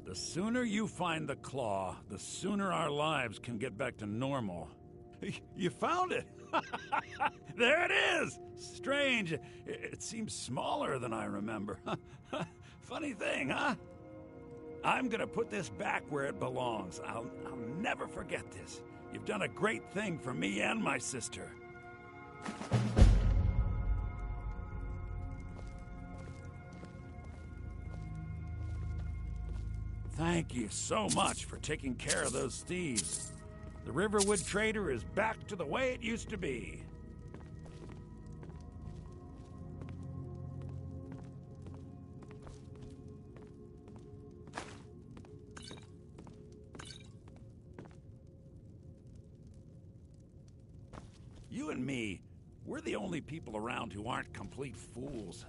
The sooner you find the claw, the sooner our lives can get back to normal. You found it! There it is! Strange. It seems smaller than I remember. Funny thing, huh? I'm gonna put this back where it belongs. I'll never forget this. You've done a great thing for me and my sister. Thank you so much for taking care of those thieves. The Riverwood Trader is back to the way it used to be. You and me, we're the only people around who aren't complete fools.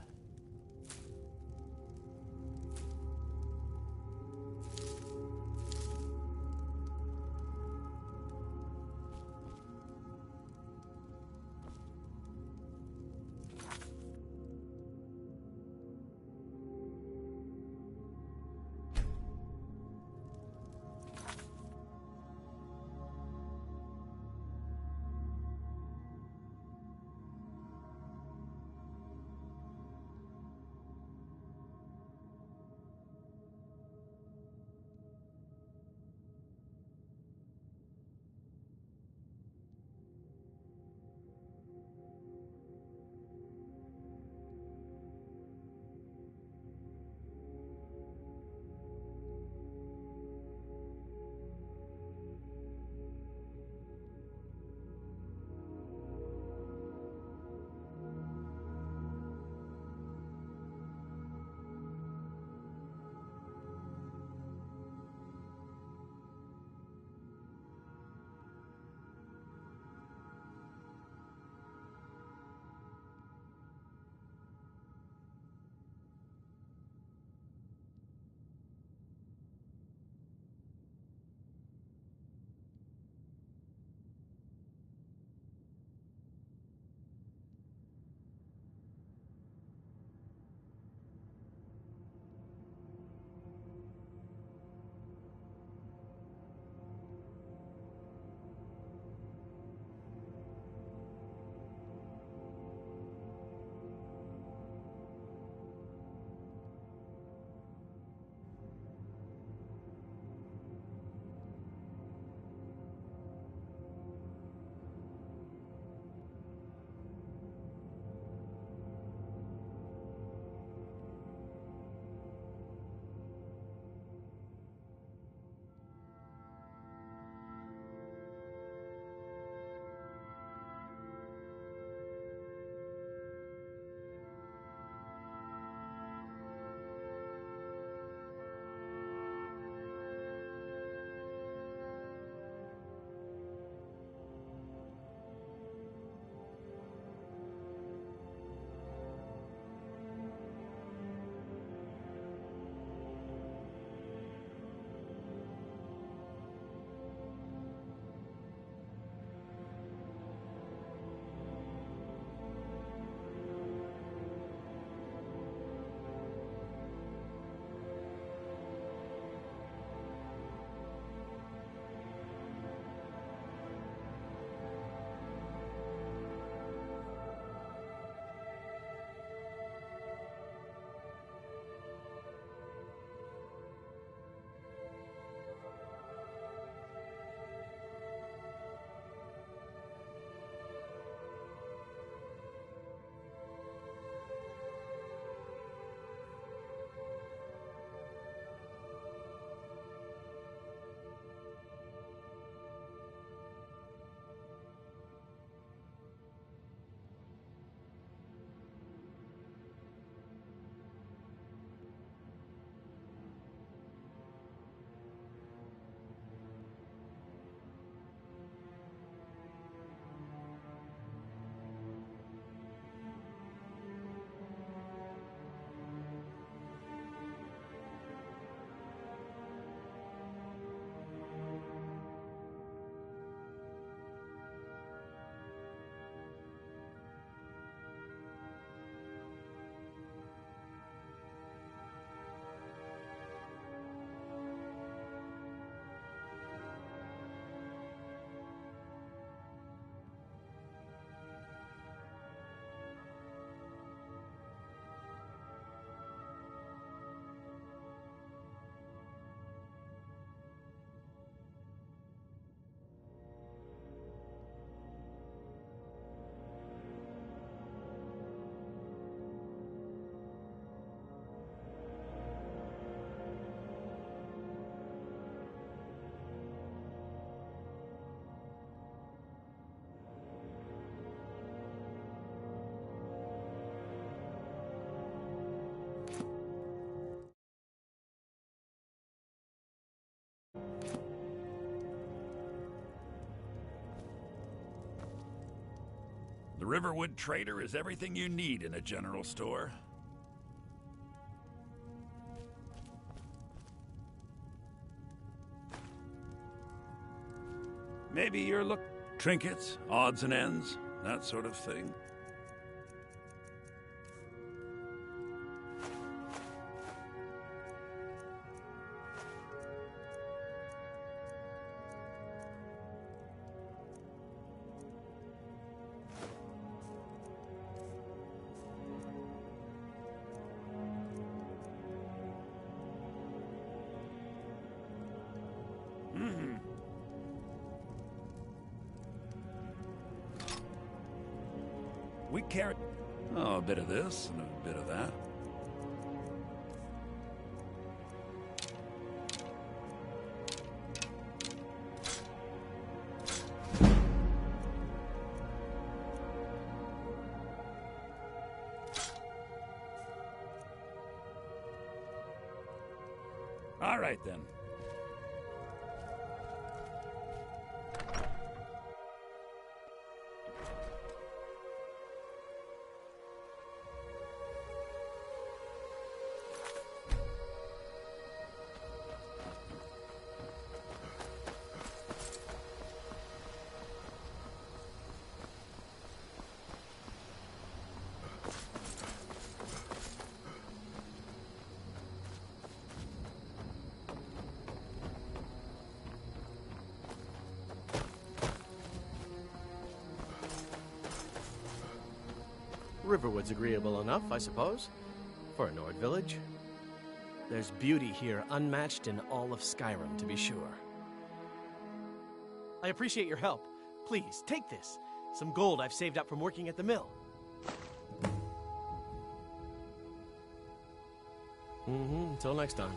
The Riverwood Trader is everything you need in a general store. Maybe you're trinkets, odds and ends, that sort of thing. We carry... Oh, a bit of this and a bit of that. All right, then. Riverwood's agreeable enough, I suppose, for a Nord village. There's beauty here unmatched in all of Skyrim, to be sure. I appreciate your help. Please, take this. Some gold I've saved up from working at the mill. Until next time.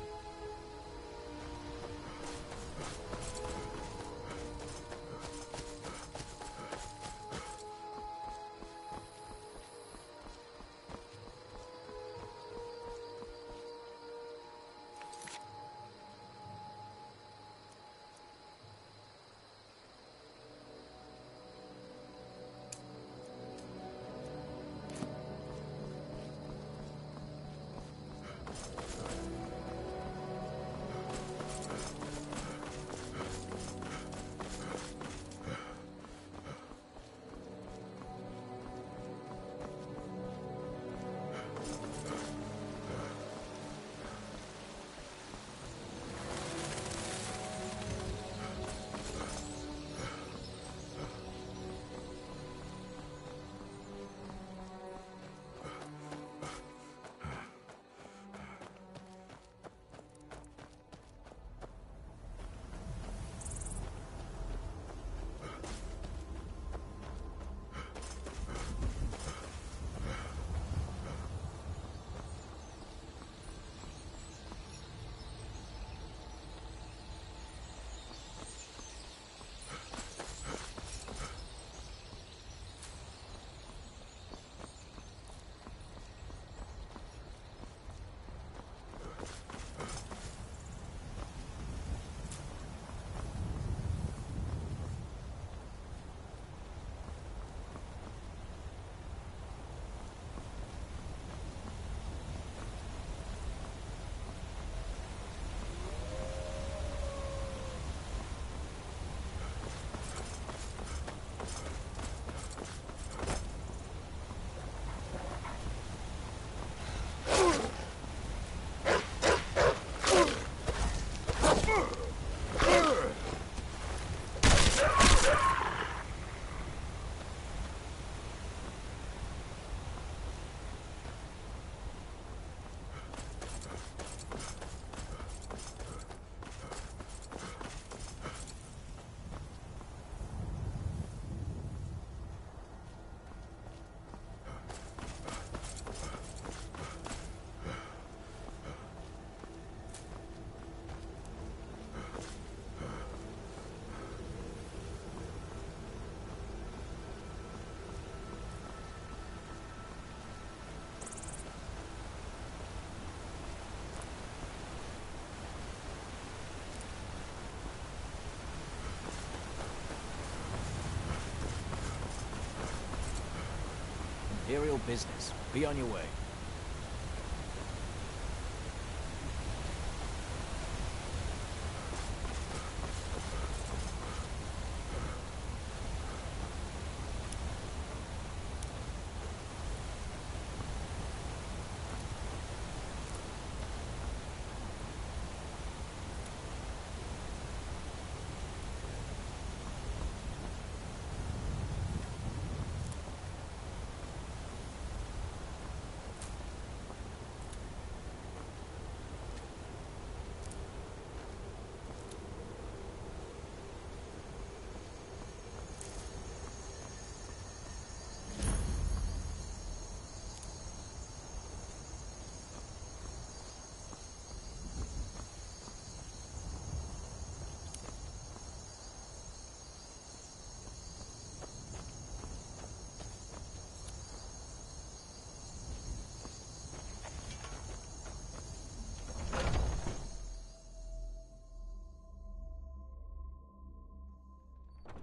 Imperial business. Be on your way.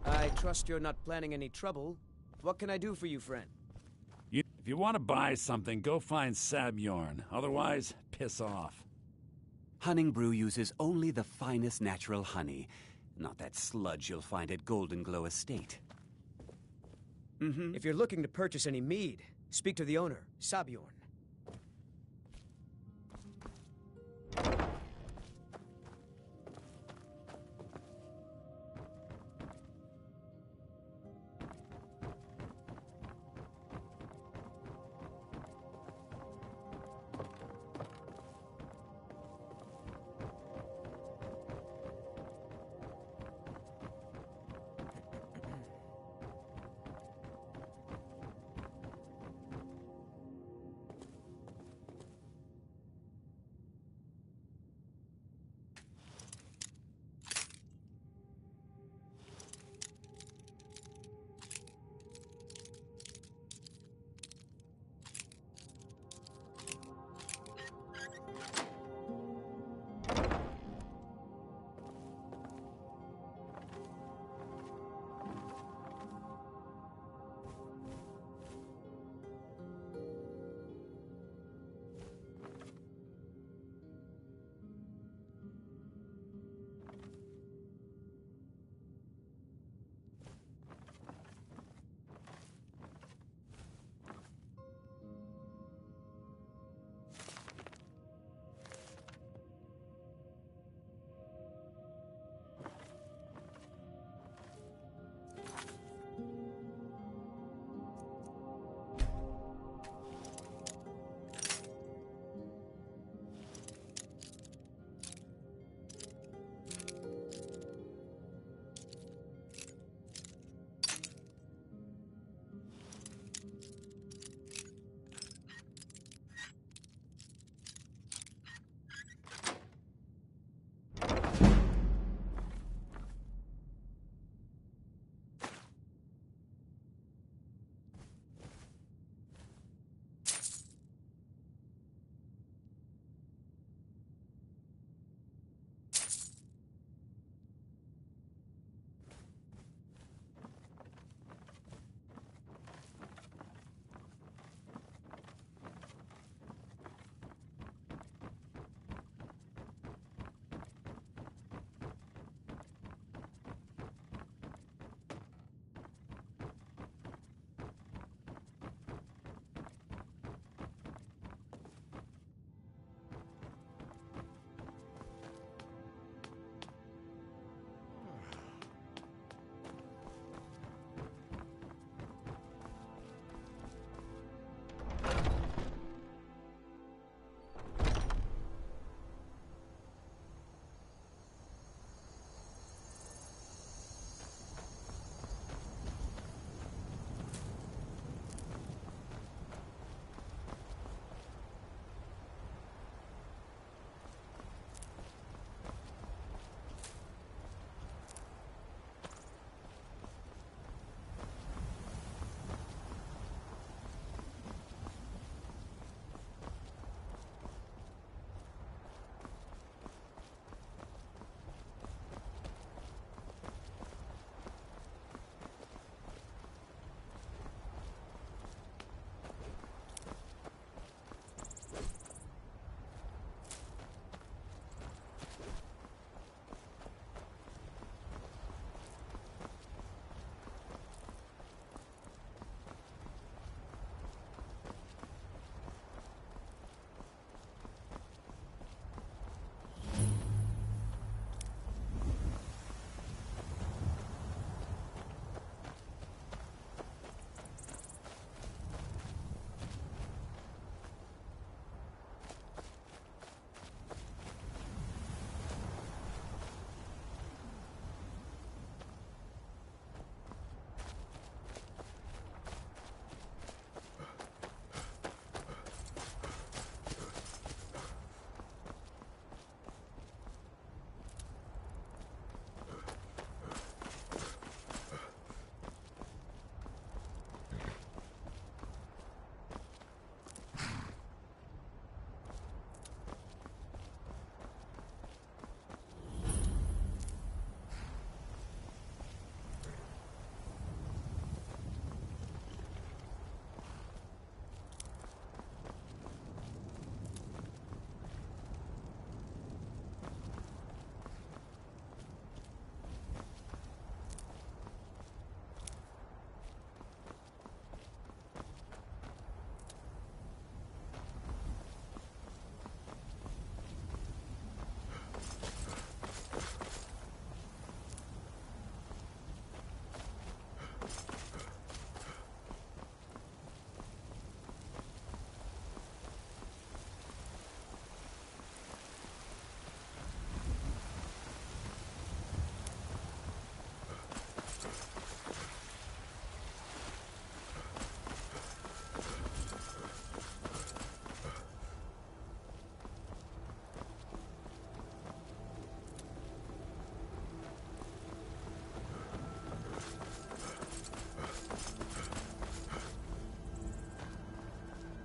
I trust you're not planning any trouble. What can I do for you, friend? If you want to buy something, go find Sabjorn. Otherwise, piss off. Hunning Brew uses only the finest natural honey, not that sludge you'll find at Golden Glow Estate. If you're looking to purchase any mead, speak to the owner, Sabjorn.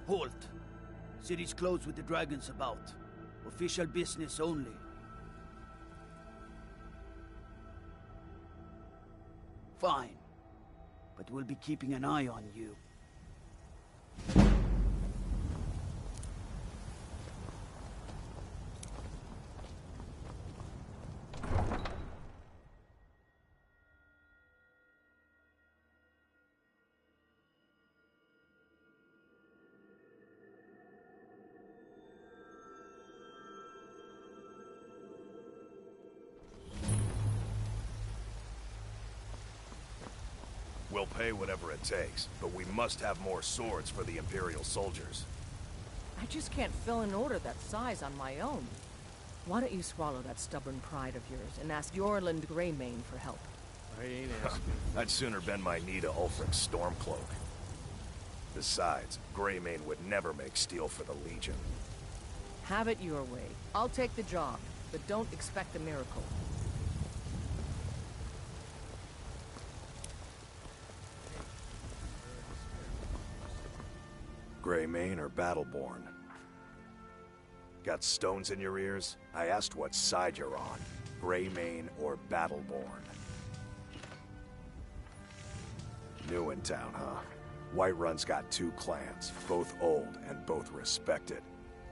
Halt. City's closed with the dragons about. Official business only. Fine. But we'll be keeping an eye on you. We'll pay whatever it takes, but we must have more swords for the Imperial soldiers. I just can't fill an order that size on my own. Why don't you swallow that stubborn pride of yours and ask Yorland Greymane for help? I ain't asking. I'd sooner bend my knee to Ulfric's Stormcloak. Besides, Greymane would never make steel for the Legion. Have it your way. I'll take the job, but don't expect a miracle. Greymane or Battleborn? Got stones in your ears? I asked what side you're on. Greymane or Battleborn? New in town, huh? Whiterun's got two clans, both old and both respected.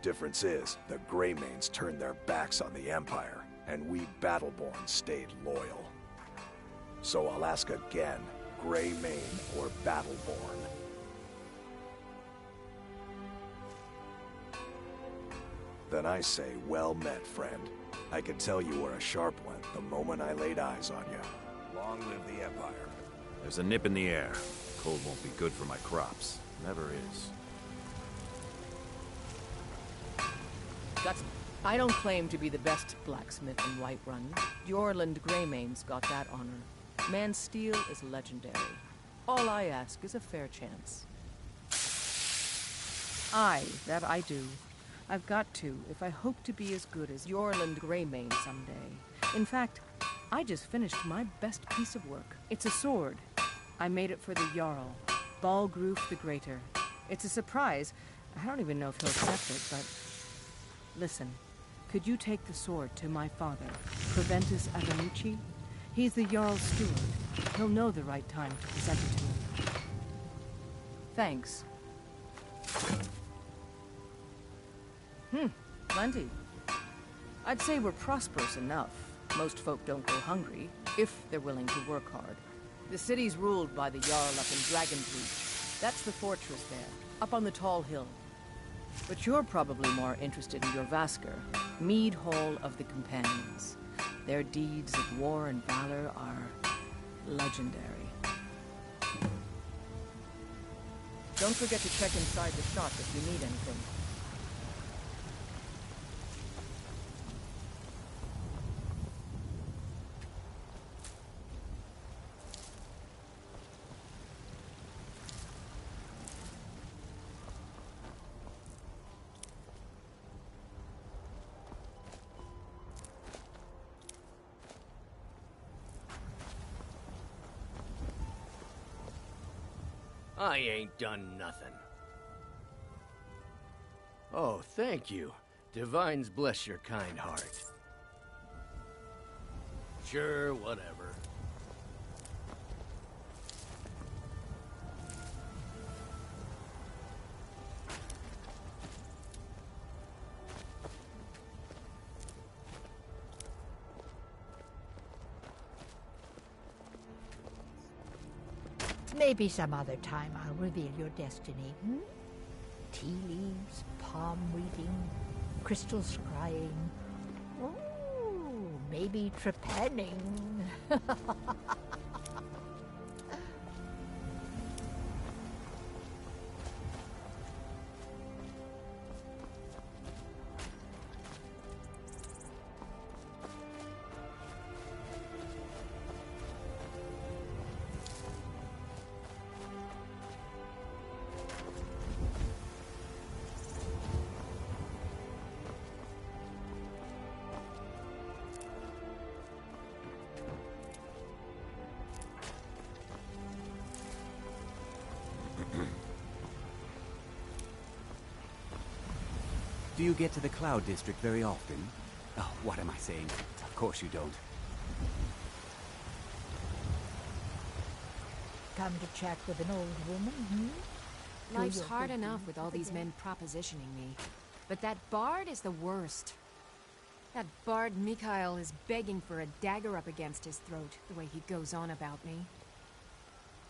Difference is, the Greymanes turned their backs on the Empire, and we Battleborn stayed loyal. So I'll ask again, Greymane or Battleborn? Then I say, well met, friend. I could tell you were a sharp one the moment I laid eyes on you. Long live the Empire. There's a nip in the air. Cold won't be good for my crops. Never is. I don't claim to be the best blacksmith in Whiterun. Yorland Greymane's got that honor. Man's steel is legendary. All I ask is a fair chance. Aye, that I do. I've got to, if I hope to be as good as Yorland Greymane someday. In fact, I just finished my best piece of work. It's a sword. I made it for the Jarl, Balgruf the Greater. It's a surprise. I don't even know if he'll accept it, but... Listen, could you take the sword to my father, Proventus Avenucci? He's the Jarl's steward. He'll know the right time to present it to him. Thanks. Plenty. I'd say we're prosperous enough. Most folk don't go hungry, if they're willing to work hard. The city's ruled by the Jarl up in Dragonbreach. That's the fortress there, up on the tall hill. But you're probably more interested in Jorvaskr, Mead Hall of the Companions. Their deeds of war and valor are legendary. Don't forget to check inside the shop if you need anything. I ain't done nothing. Oh, thank you. Divines bless your kind heart. Sure, whatever. Maybe some other time I'll reveal your destiny, Tea leaves, palm reading, crystal scrying. Oh, maybe trepanning. Do you get to the Cloud District very often? Oh, what am I saying? Of course you don't. Come to chat with an old woman, hmm? Do Life's your hard good enough deed with all for the these day. men propositioning me. But that bard is the worst. That bard Mikhail is begging for a dagger up against his throat, the way he goes on about me.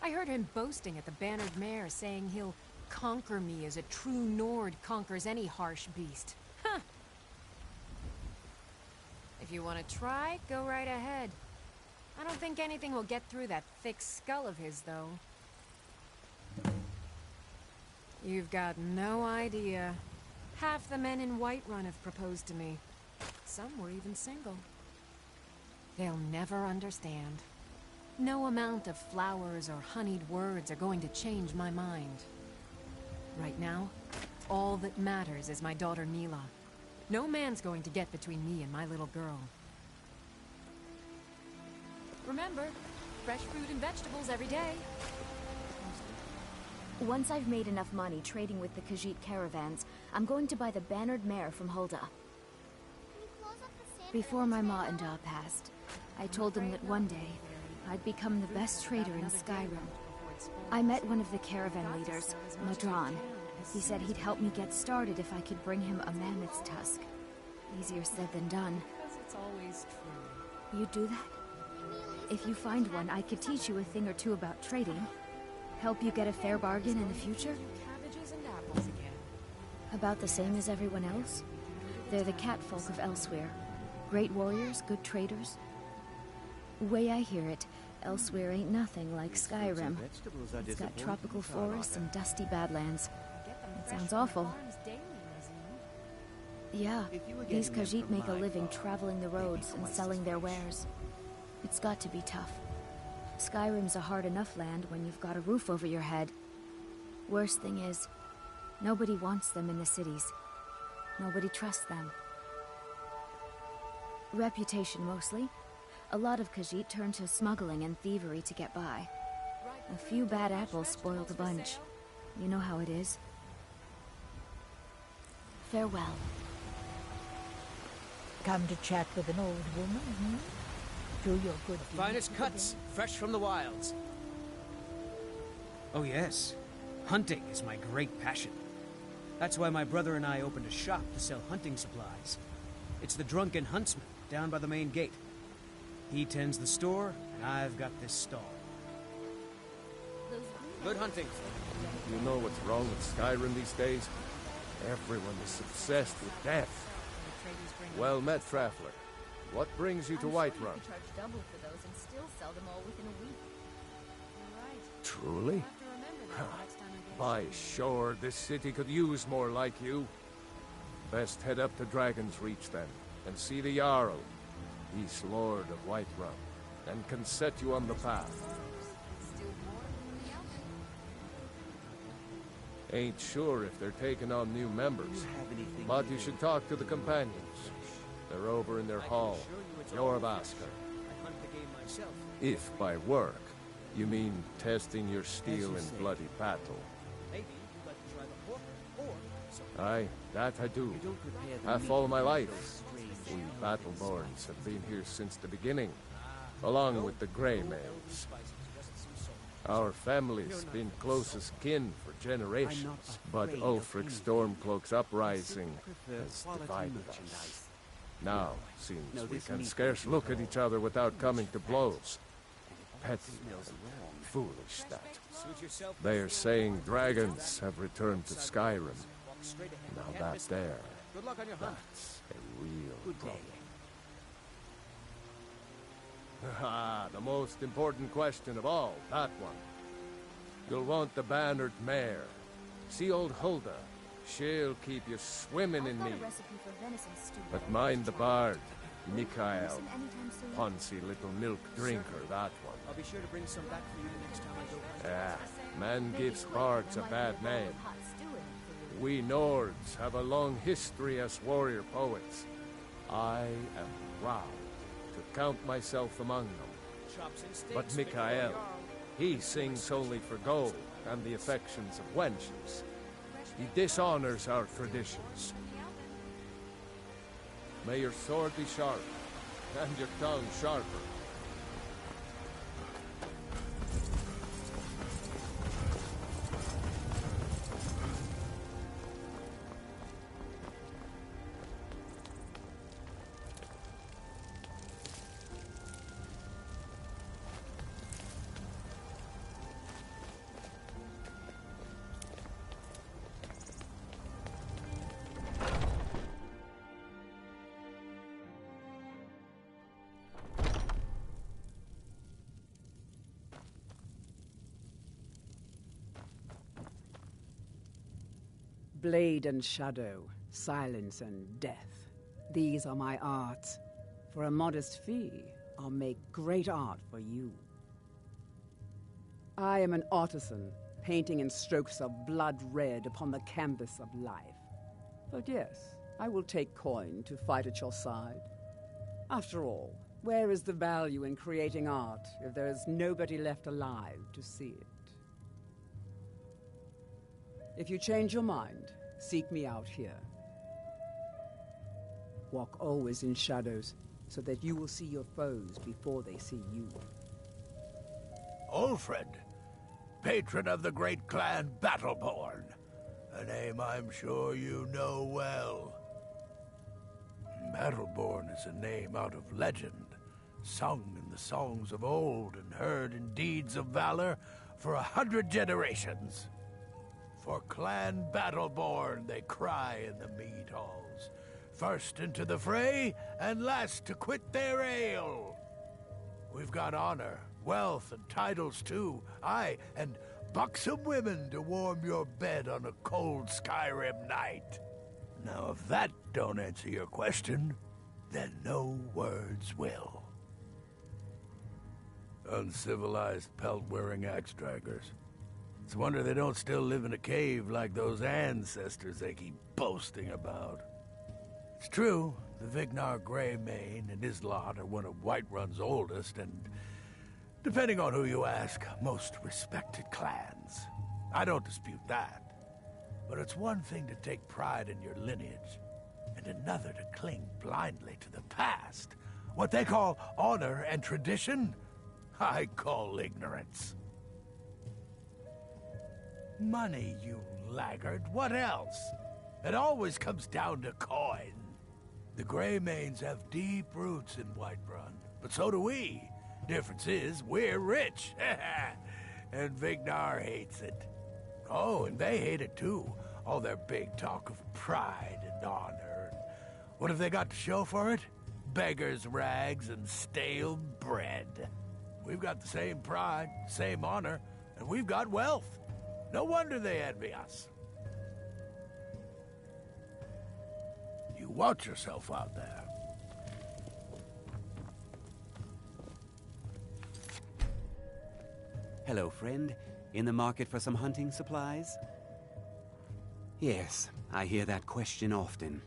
I heard him boasting at the Bannered Mare, saying he'll conquer me as a true Nord conquers any harsh beast. Huh! If you want to try, go right ahead. I don't think anything will get through that thick skull of his, though. You've got no idea. Half the men in Whiterun have proposed to me. Some were even single. They'll never understand. No amount of flowers or honeyed words are going to change my mind. Right now, all that matters is my daughter Mila. No man's going to get between me and my little girl. Remember, fresh fruit and vegetables every day. Once I've made enough money trading with the Khajiit caravans, I'm going to buy the Bannered Mare from Hulda. Before my ma and Da passed, I told them that one day, I'd become the best trader in Skyrim. I met one of the caravan leaders, Madron. He said he'd help me get started if I could bring him a mammoth's tusk. Easier said than done. It's always true. You'd do that? If you find one, I could teach you a thing or two about trading. Help you get a fair bargain in the future? Cabbages and apples again. About the same as everyone else? They're the catfolk of Elsewhere. Great warriors, good traders. Way I hear it, Elsewhere ain't nothing like Skyrim. It's got tropical forests and dusty badlands. It sounds awful. Yeah, these Khajiit make a living traveling the roads and selling their wares. It's got to be tough. Skyrim's a hard enough land when you've got a roof over your head. Worst thing is, nobody wants them in the cities. Nobody trusts them. Reputation, mostly. A lot of Khajiit turn to smuggling and thievery to get by. A few bad apples spoil the bunch. You know how it is. Farewell. Come to chat with an old woman, hmm? Do your good deed Finest for the cuts, day. fresh from the wilds. Oh yes, hunting is my great passion. That's why my brother and I opened a shop to sell hunting supplies. It's the Drunken Huntsman, down by the main gate. He tends the store, and I've got this stall. Good hunting. You know what's wrong with Skyrim these days? Everyone is obsessed with death. Well met, traveler. What brings you to Whiterun? Charge double for those and still sell them all within a week. Truly? By sure, this city could use more like you. Best head up to Dragon's Reach then, and see the Jarl. He's Lord of Whiterun, and can set you on the path. Ain't sure if they're taking on new members, but you should talk to the companions. They're over in their hall, Jorvaskr. If by work, you mean testing your steel in bloody battle. Aye, that I do. Half all my life. We Battleborns have been here since the beginning, along with the Grey Males. Our family's been closest kin for generations, but Ulfric's Stormcloak's uprising has divided us. Now, seems we can scarce look at each other without coming to blows. Petty and foolish that. They are saying dragons have returned to Skyrim. Now that there, that's a real problem. Ah, the most important question of all, that one. You'll want the Bannered Mare. See old Hulda. She'll keep you swimming in me. But mind the bard, Mikhail. Poncy little milk drinker, that one. I'll be sure to bring some back for you the next time I go. Ah, man gives bards a bad name. We Nords have a long history as warrior poets. I am proud to count myself among them. But Mikhail, he sings only for gold and the affections of wenches. He dishonors our traditions. May your sword be sharp, and your tongue sharper. Blade and shadow, silence and death. These are my arts. For a modest fee, I'll make great art for you. I am an artisan, painting in strokes of blood red upon the canvas of life. But yes, I will take coin to fight at your side. After all, where is the value in creating art if there is nobody left alive to see it? If you change your mind, seek me out here. Walk always in shadows, so that you will see your foes before they see you. Ulfred, patron of the great clan Battleborn. A name I'm sure you know well. Battleborn is a name out of legend, sung in the songs of old and heard in deeds of valor for 100 generations. For Clan Battleborn they cry in the mead halls, first into the fray and last to quit their ale. We've got honor, wealth, and titles too, aye, and buxom women to warm your bed on a cold Skyrim night. Now if that don't answer your question, then no words will. Uncivilized pelt-wearing axe-draggers. It's a wonder they don't still live in a cave like those ancestors they keep boasting about. It's true, the Vignar Greymane and his lot are one of Whiterun's oldest and, depending on who you ask, most respected clans. I don't dispute that. But it's one thing to take pride in your lineage, and another to cling blindly to the past. What they call honor and tradition, I call ignorance. Money, you laggard. What else? It always comes down to coin. The Greymanes have deep roots in Whiterun, but so do we. Difference is, we're rich. And Vignar hates it. Oh, and they hate it too. All their big talk of pride and honor. What have they got to show for it? Beggars' rags and stale bread. We've got the same pride, same honor, and we've got wealth. No wonder they envy us. You watch yourself out there. Hello, friend. In the market for some hunting supplies? Yes, I hear that question often.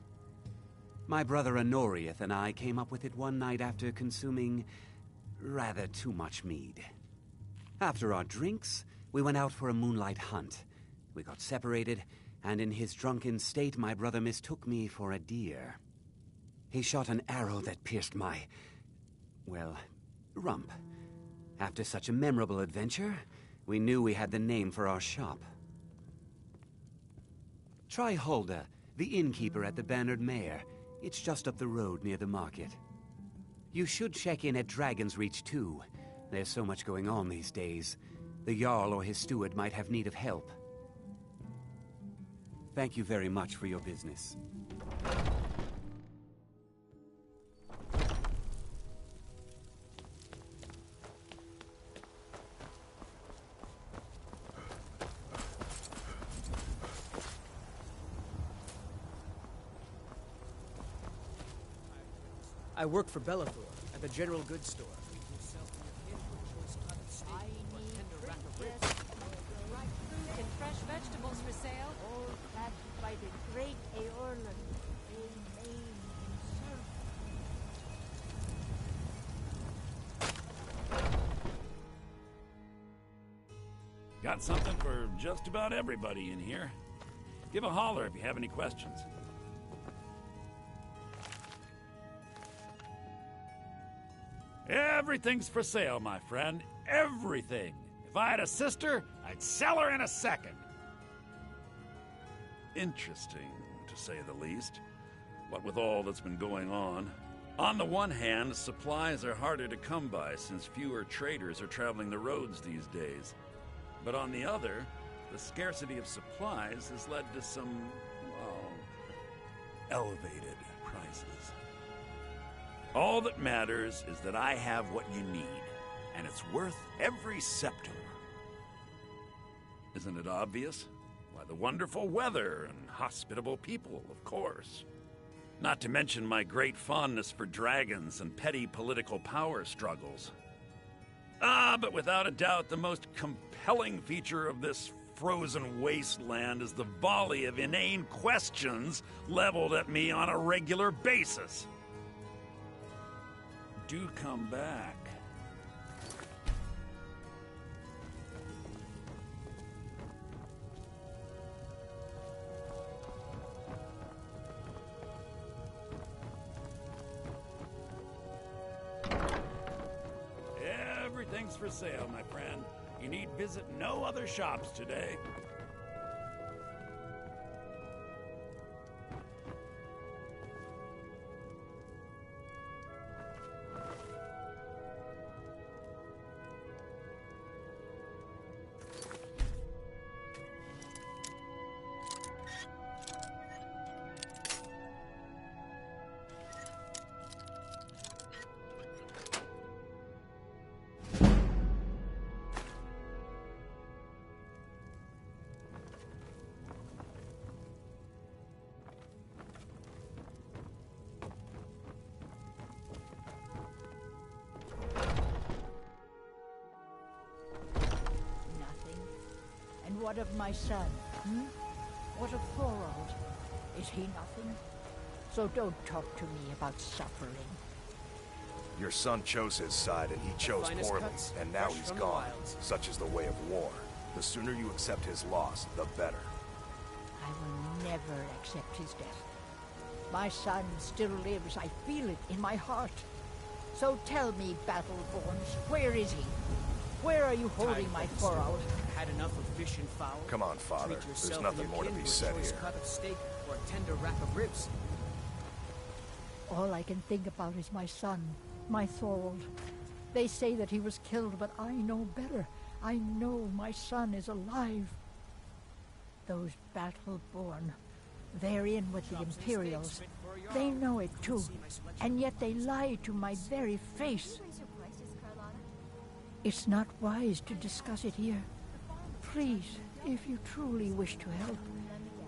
My brother Honorius and I came up with it one night after consuming rather too much mead. After our drinks, we went out for a moonlight hunt. We got separated, and in his drunken state, my brother mistook me for a deer. He shot an arrow that pierced my, well, rump. After such a memorable adventure, we knew we had the name for our shop. Try Hulda, the innkeeper at the Bannered Mare. It's just up the road near the market. You should check in at Dragon's Reach, too. There's so much going on these days. The Jarl or his steward might have need of help. Thank you very much for your business. I work for Bellathor at the general goods store. Ripe fruit and fresh vegetables for sale. All planted by the great Eorlund, Greymane himself. Got something for just about everybody in here. Give a holler if you have any questions. Everything's for sale, my friend. Everything. If I had a sister, I'd sell her in a second. Interesting, to say the least. What with all that's been going on. On the one hand, supplies are harder to come by since fewer traders are traveling the roads these days. But on the other, the scarcity of supplies has led to some, well, elevated prices. All that matters is that I have what you need, and it's worth every septum. Isn't it obvious? Why, the wonderful weather and hospitable people, of course. Not to mention my great fondness for dragons and petty political power struggles. But without a doubt, the most compelling feature of this frozen wasteland is the volley of inane questions leveled at me on a regular basis. Do come back. Everything's for sale, my friend. You need visit no other shops today. What of my son? What of Thorold? Is he nothing? So don't talk to me about suffering. Your son chose his side, and he chose poorly, and now he's gone. Such is the way of war. The sooner you accept his loss, the better. I will never accept his death. My son still lives. I feel it in my heart. So tell me, Battleborns, where is he? Where are you holding my Thorold? Had enough of fish and fowl? Come on, Father. There's nothing more to be said here. Cut of steak or a tender rack of ribs. All I can think about is my son, my Thorold. They say that he was killed, but I know better. I know my son is alive. Those Battleborn, they're in with the Imperials. They know it too, and yet they lie to my very face. It's not wise to discuss it here. Please, if you truly wish to help,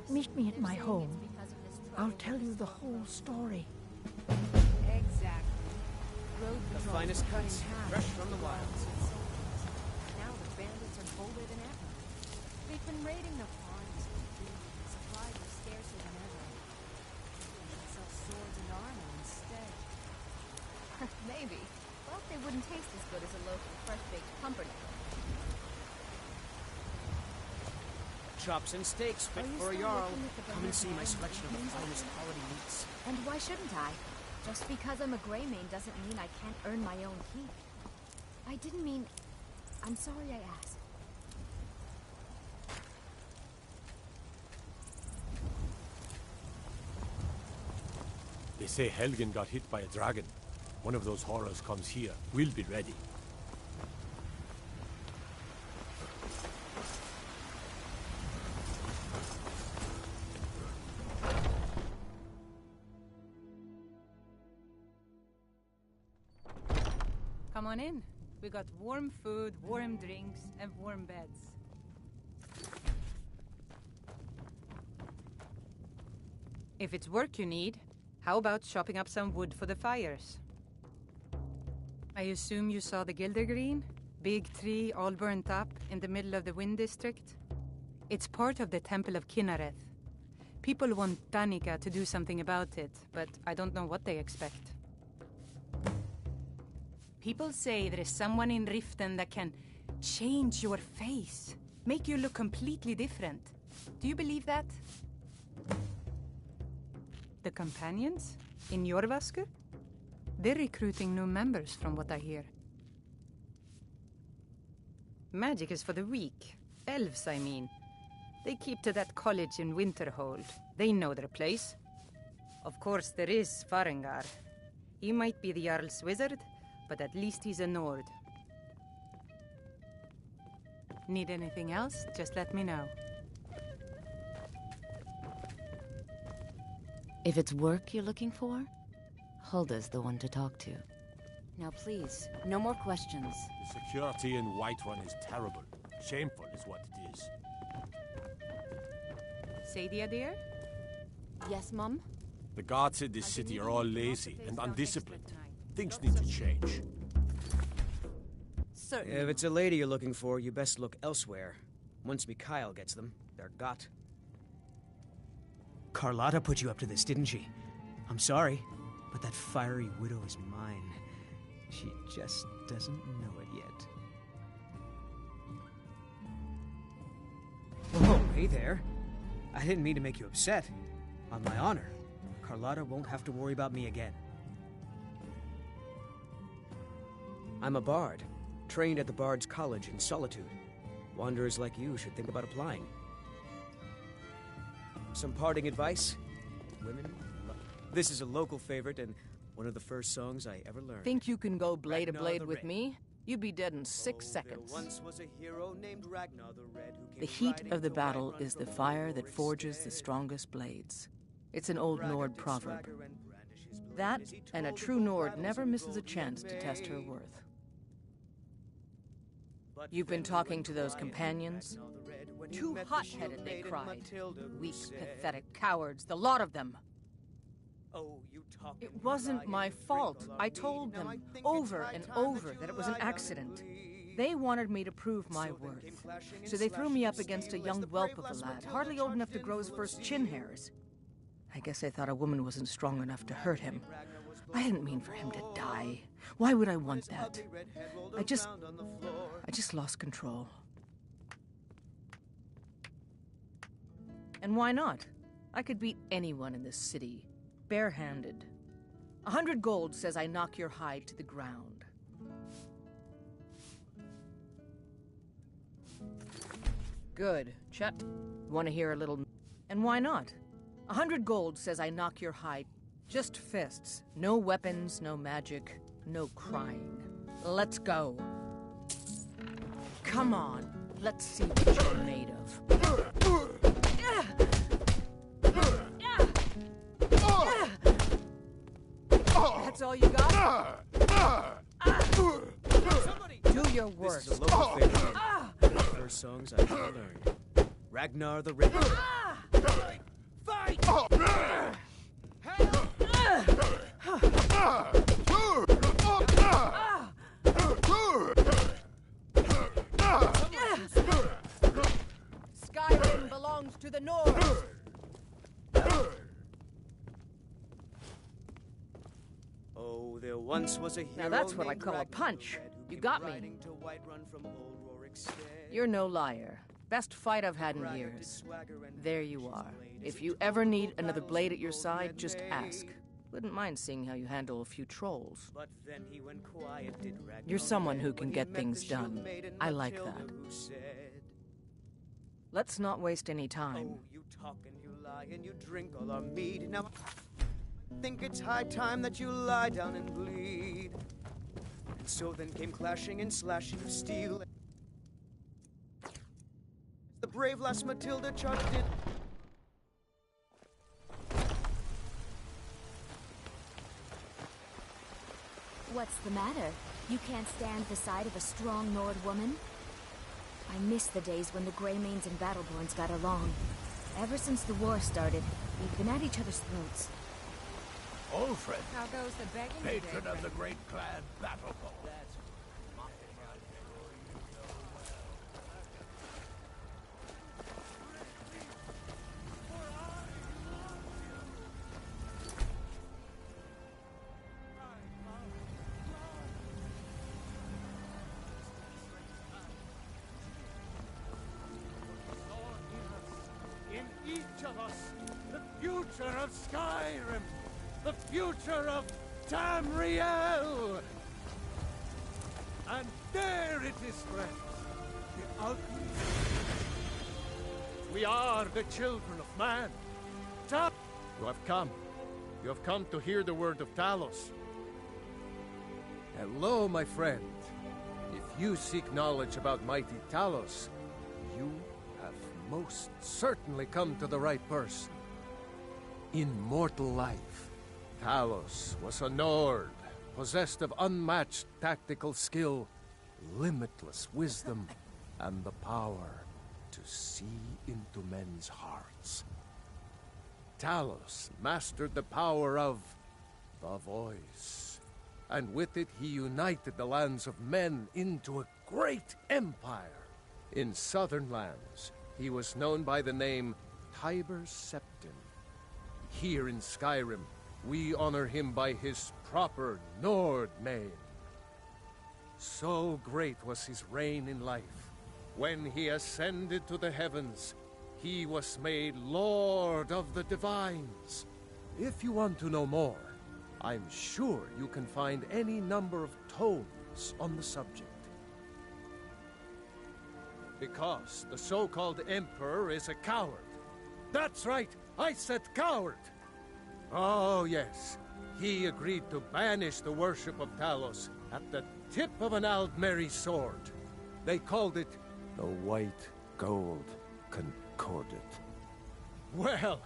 meet me at my home. I'll tell you the whole story. Exactly. The finest cuts, fresh from the wilds. Now the bandits are bolder than ever. They've been raiding the farms and fields. Supplies are scarcer than ever. They sell swords and armor instead. Maybe. But they wouldn't taste as good as a loaf of fresh-baked pumpernickel. Chops and steaks fit for a Jarl. Come and see my selection of the finest quality meats. And why shouldn't I? Just because I'm a Greymane doesn't mean I can't earn my own keep. I didn't mean... I'm sorry I asked. They say Helgen got hit by a dragon. One of those horrors comes here. We'll be ready. Come on in. We got warm food, warm drinks, and warm beds. If it's work you need, how about chopping up some wood for the fires? I assume you saw the Gildergreen? Big tree all burnt up in the middle of the Wind District? It's part of the Temple of Kinnareth. People want Danica to do something about it, but I don't know what they expect. People say there is someone in Riften that can change your face, make you look completely different. Do you believe that? The companions? In Jorvaskr? They're recruiting new members, from what I hear. Magic is for the weak. Elves, I mean. They keep to that college in Winterhold. They know their place. Of course, there is Farengar. He might be the Jarl's wizard, but at least he's a Nord. Need anything else? Just let me know. If it's work you're looking for, Hulda's the one to talk to. Now please, no more questions. The security in Whiterun is terrible. Shameful is what it is. Sadia, dear? Yes, Mum? The guards in this city are all lazy and undisciplined. Things need to change. Certainly. If it's a lady you're looking for, you best look elsewhere. Once Mikhail gets them, they're got. Carlotta put you up to this, didn't she? I'm sorry, but that fiery widow is mine. She just doesn't know it yet. Oh, hey there. I didn't mean to make you upset. On my honor, Carlotta won't have to worry about me again. I'm a bard, trained at the Bard's College in Solitude. Wanderers like you should think about applying. Some parting advice? Women? This is a local favorite and one of the first songs I ever learned. Think you can go blade to blade with Red. me? You'd be dead in 6 seconds. There once was a hero named Ragnar the Red who came The heat riding of the to battle Whiterun is the from fire that Ulric's forges the stead. strongest blades. It's an old Ragnar Nord did proverb. swagger and brandish his blade That, as he and a told true of the Nord battles never of misses a Goldie chance and to test her May. worth. But You've been Fenrir talking went to those quiet, companions? Ragnar the Red, when he Too met the hot-headed, shield they maiden cried. Matilda, who Weak, said, pathetic cowards, the lot of them. "Oh, you talk It and you wasn't lie my and you drink fault. all our I mead. told Now them I think it's over high and time over you that it was lie an down and accident. bleed." They wanted me to prove my So then worth. came clashing and So they threw slashing me of up against a steel as young the whelp brave of a lass lad, Matilda hardly old enough to charged grow in his full of first chin zeal. hairs. I guess they thought a woman wasn't strong enough to hurt him. I didn't mean for him to die. Why would I want that? I just lost control. And why not? I could beat anyone in this city, barehanded. 100 gold says I knock your hide to the ground. Good. Chet, want to hear a little... And why not? 100 gold says I knock your hide. Just fists. No weapons, no magic, no crying. Let's go. Come on. Let's see what you're made of. That's all you got? Somebody! Do your This worst. is a local favorite. One of the first songs I ever learned. Ragnar the Red. Fight! Skyrim belongs to the North. Oh, there once was a hero. Now that's what I named call a Ragnar the punch. Red who You came got me. riding to Whiterun from Old Rorik's stead. You're no liar. Best fight I've had in Ragnar did years. swagger and There you are. If you ever need another blade at your side, just ask. Wouldn't mind seeing how you handle a few trolls. But then he went quiet, did Ragnar You're someone the who Red, can when he get met things the shield done. maiden I like Matilda, that. who said, Let's not waste any time. "Oh, you talk and you lie and you drink all our mead. Now I think it's high time that you lie down and bleed." And so then came clashing and slashing of steel. The brave lass Matilda charged in. What's the matter? You can't stand the sight of a strong Nord woman? I miss the days when the Greymanes and Battleborns got along. Ever since the war started, we've been at each other's throats. Ulfred, How goes the begging patron today, of the friend? great clan Battleborn. In each of us, the future of Skyrim, the future of Tamriel! And there it is, friends. The ugly. We are the children of man. You have come. You have come to hear the word of Talos. Hello, my friend. If you seek knowledge about mighty Talos, you have most certainly come to the right person. In mortal life, Talos was a Nord, possessed of unmatched tactical skill, limitless wisdom, and the power to see into men's hearts. Talos mastered the power of the voice, and with it he united the lands of men into a great empire. In southern lands, he was known by the name Tiber Septim. Here in Skyrim, we honor him by his proper Nord name. So great was his reign in life. When he ascended to the heavens, he was made Lord of the Divines. If you want to know more, I'm sure you can find any number of tomes on the subject. Because the so-called Emperor is a coward. That's right, I said coward! Oh yes, he agreed to banish the worship of Talos at the tip of an Aldmeri sword. They called it the White Gold Concordat. Well,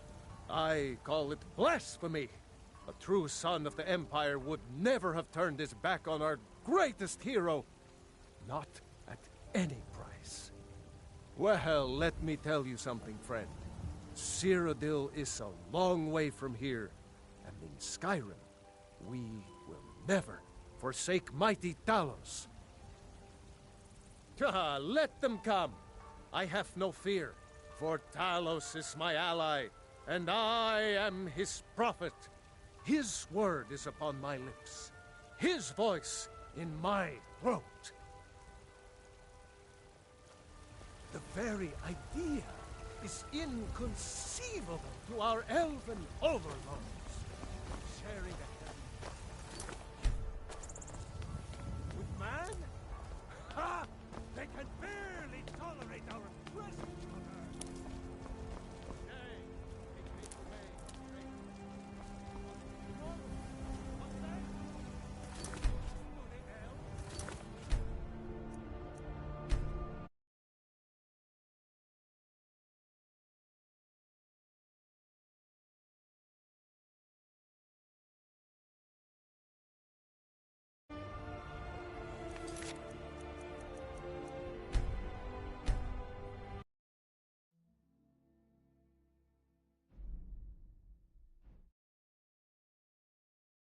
I call it blasphemy. A true son of the Empire would never have turned his back on our greatest hero. Not at any price. Well, let me tell you something, friend. Cyrodiil is a long way from here, and in Skyrim, we will never forsake mighty Talos. Let them come. I have no fear, for Talos is my ally, and I am his prophet. His word is upon my lips, his voice in my throat. The very idea is inconceivable to our elven overlords. Sharing a heaven with man? Ha!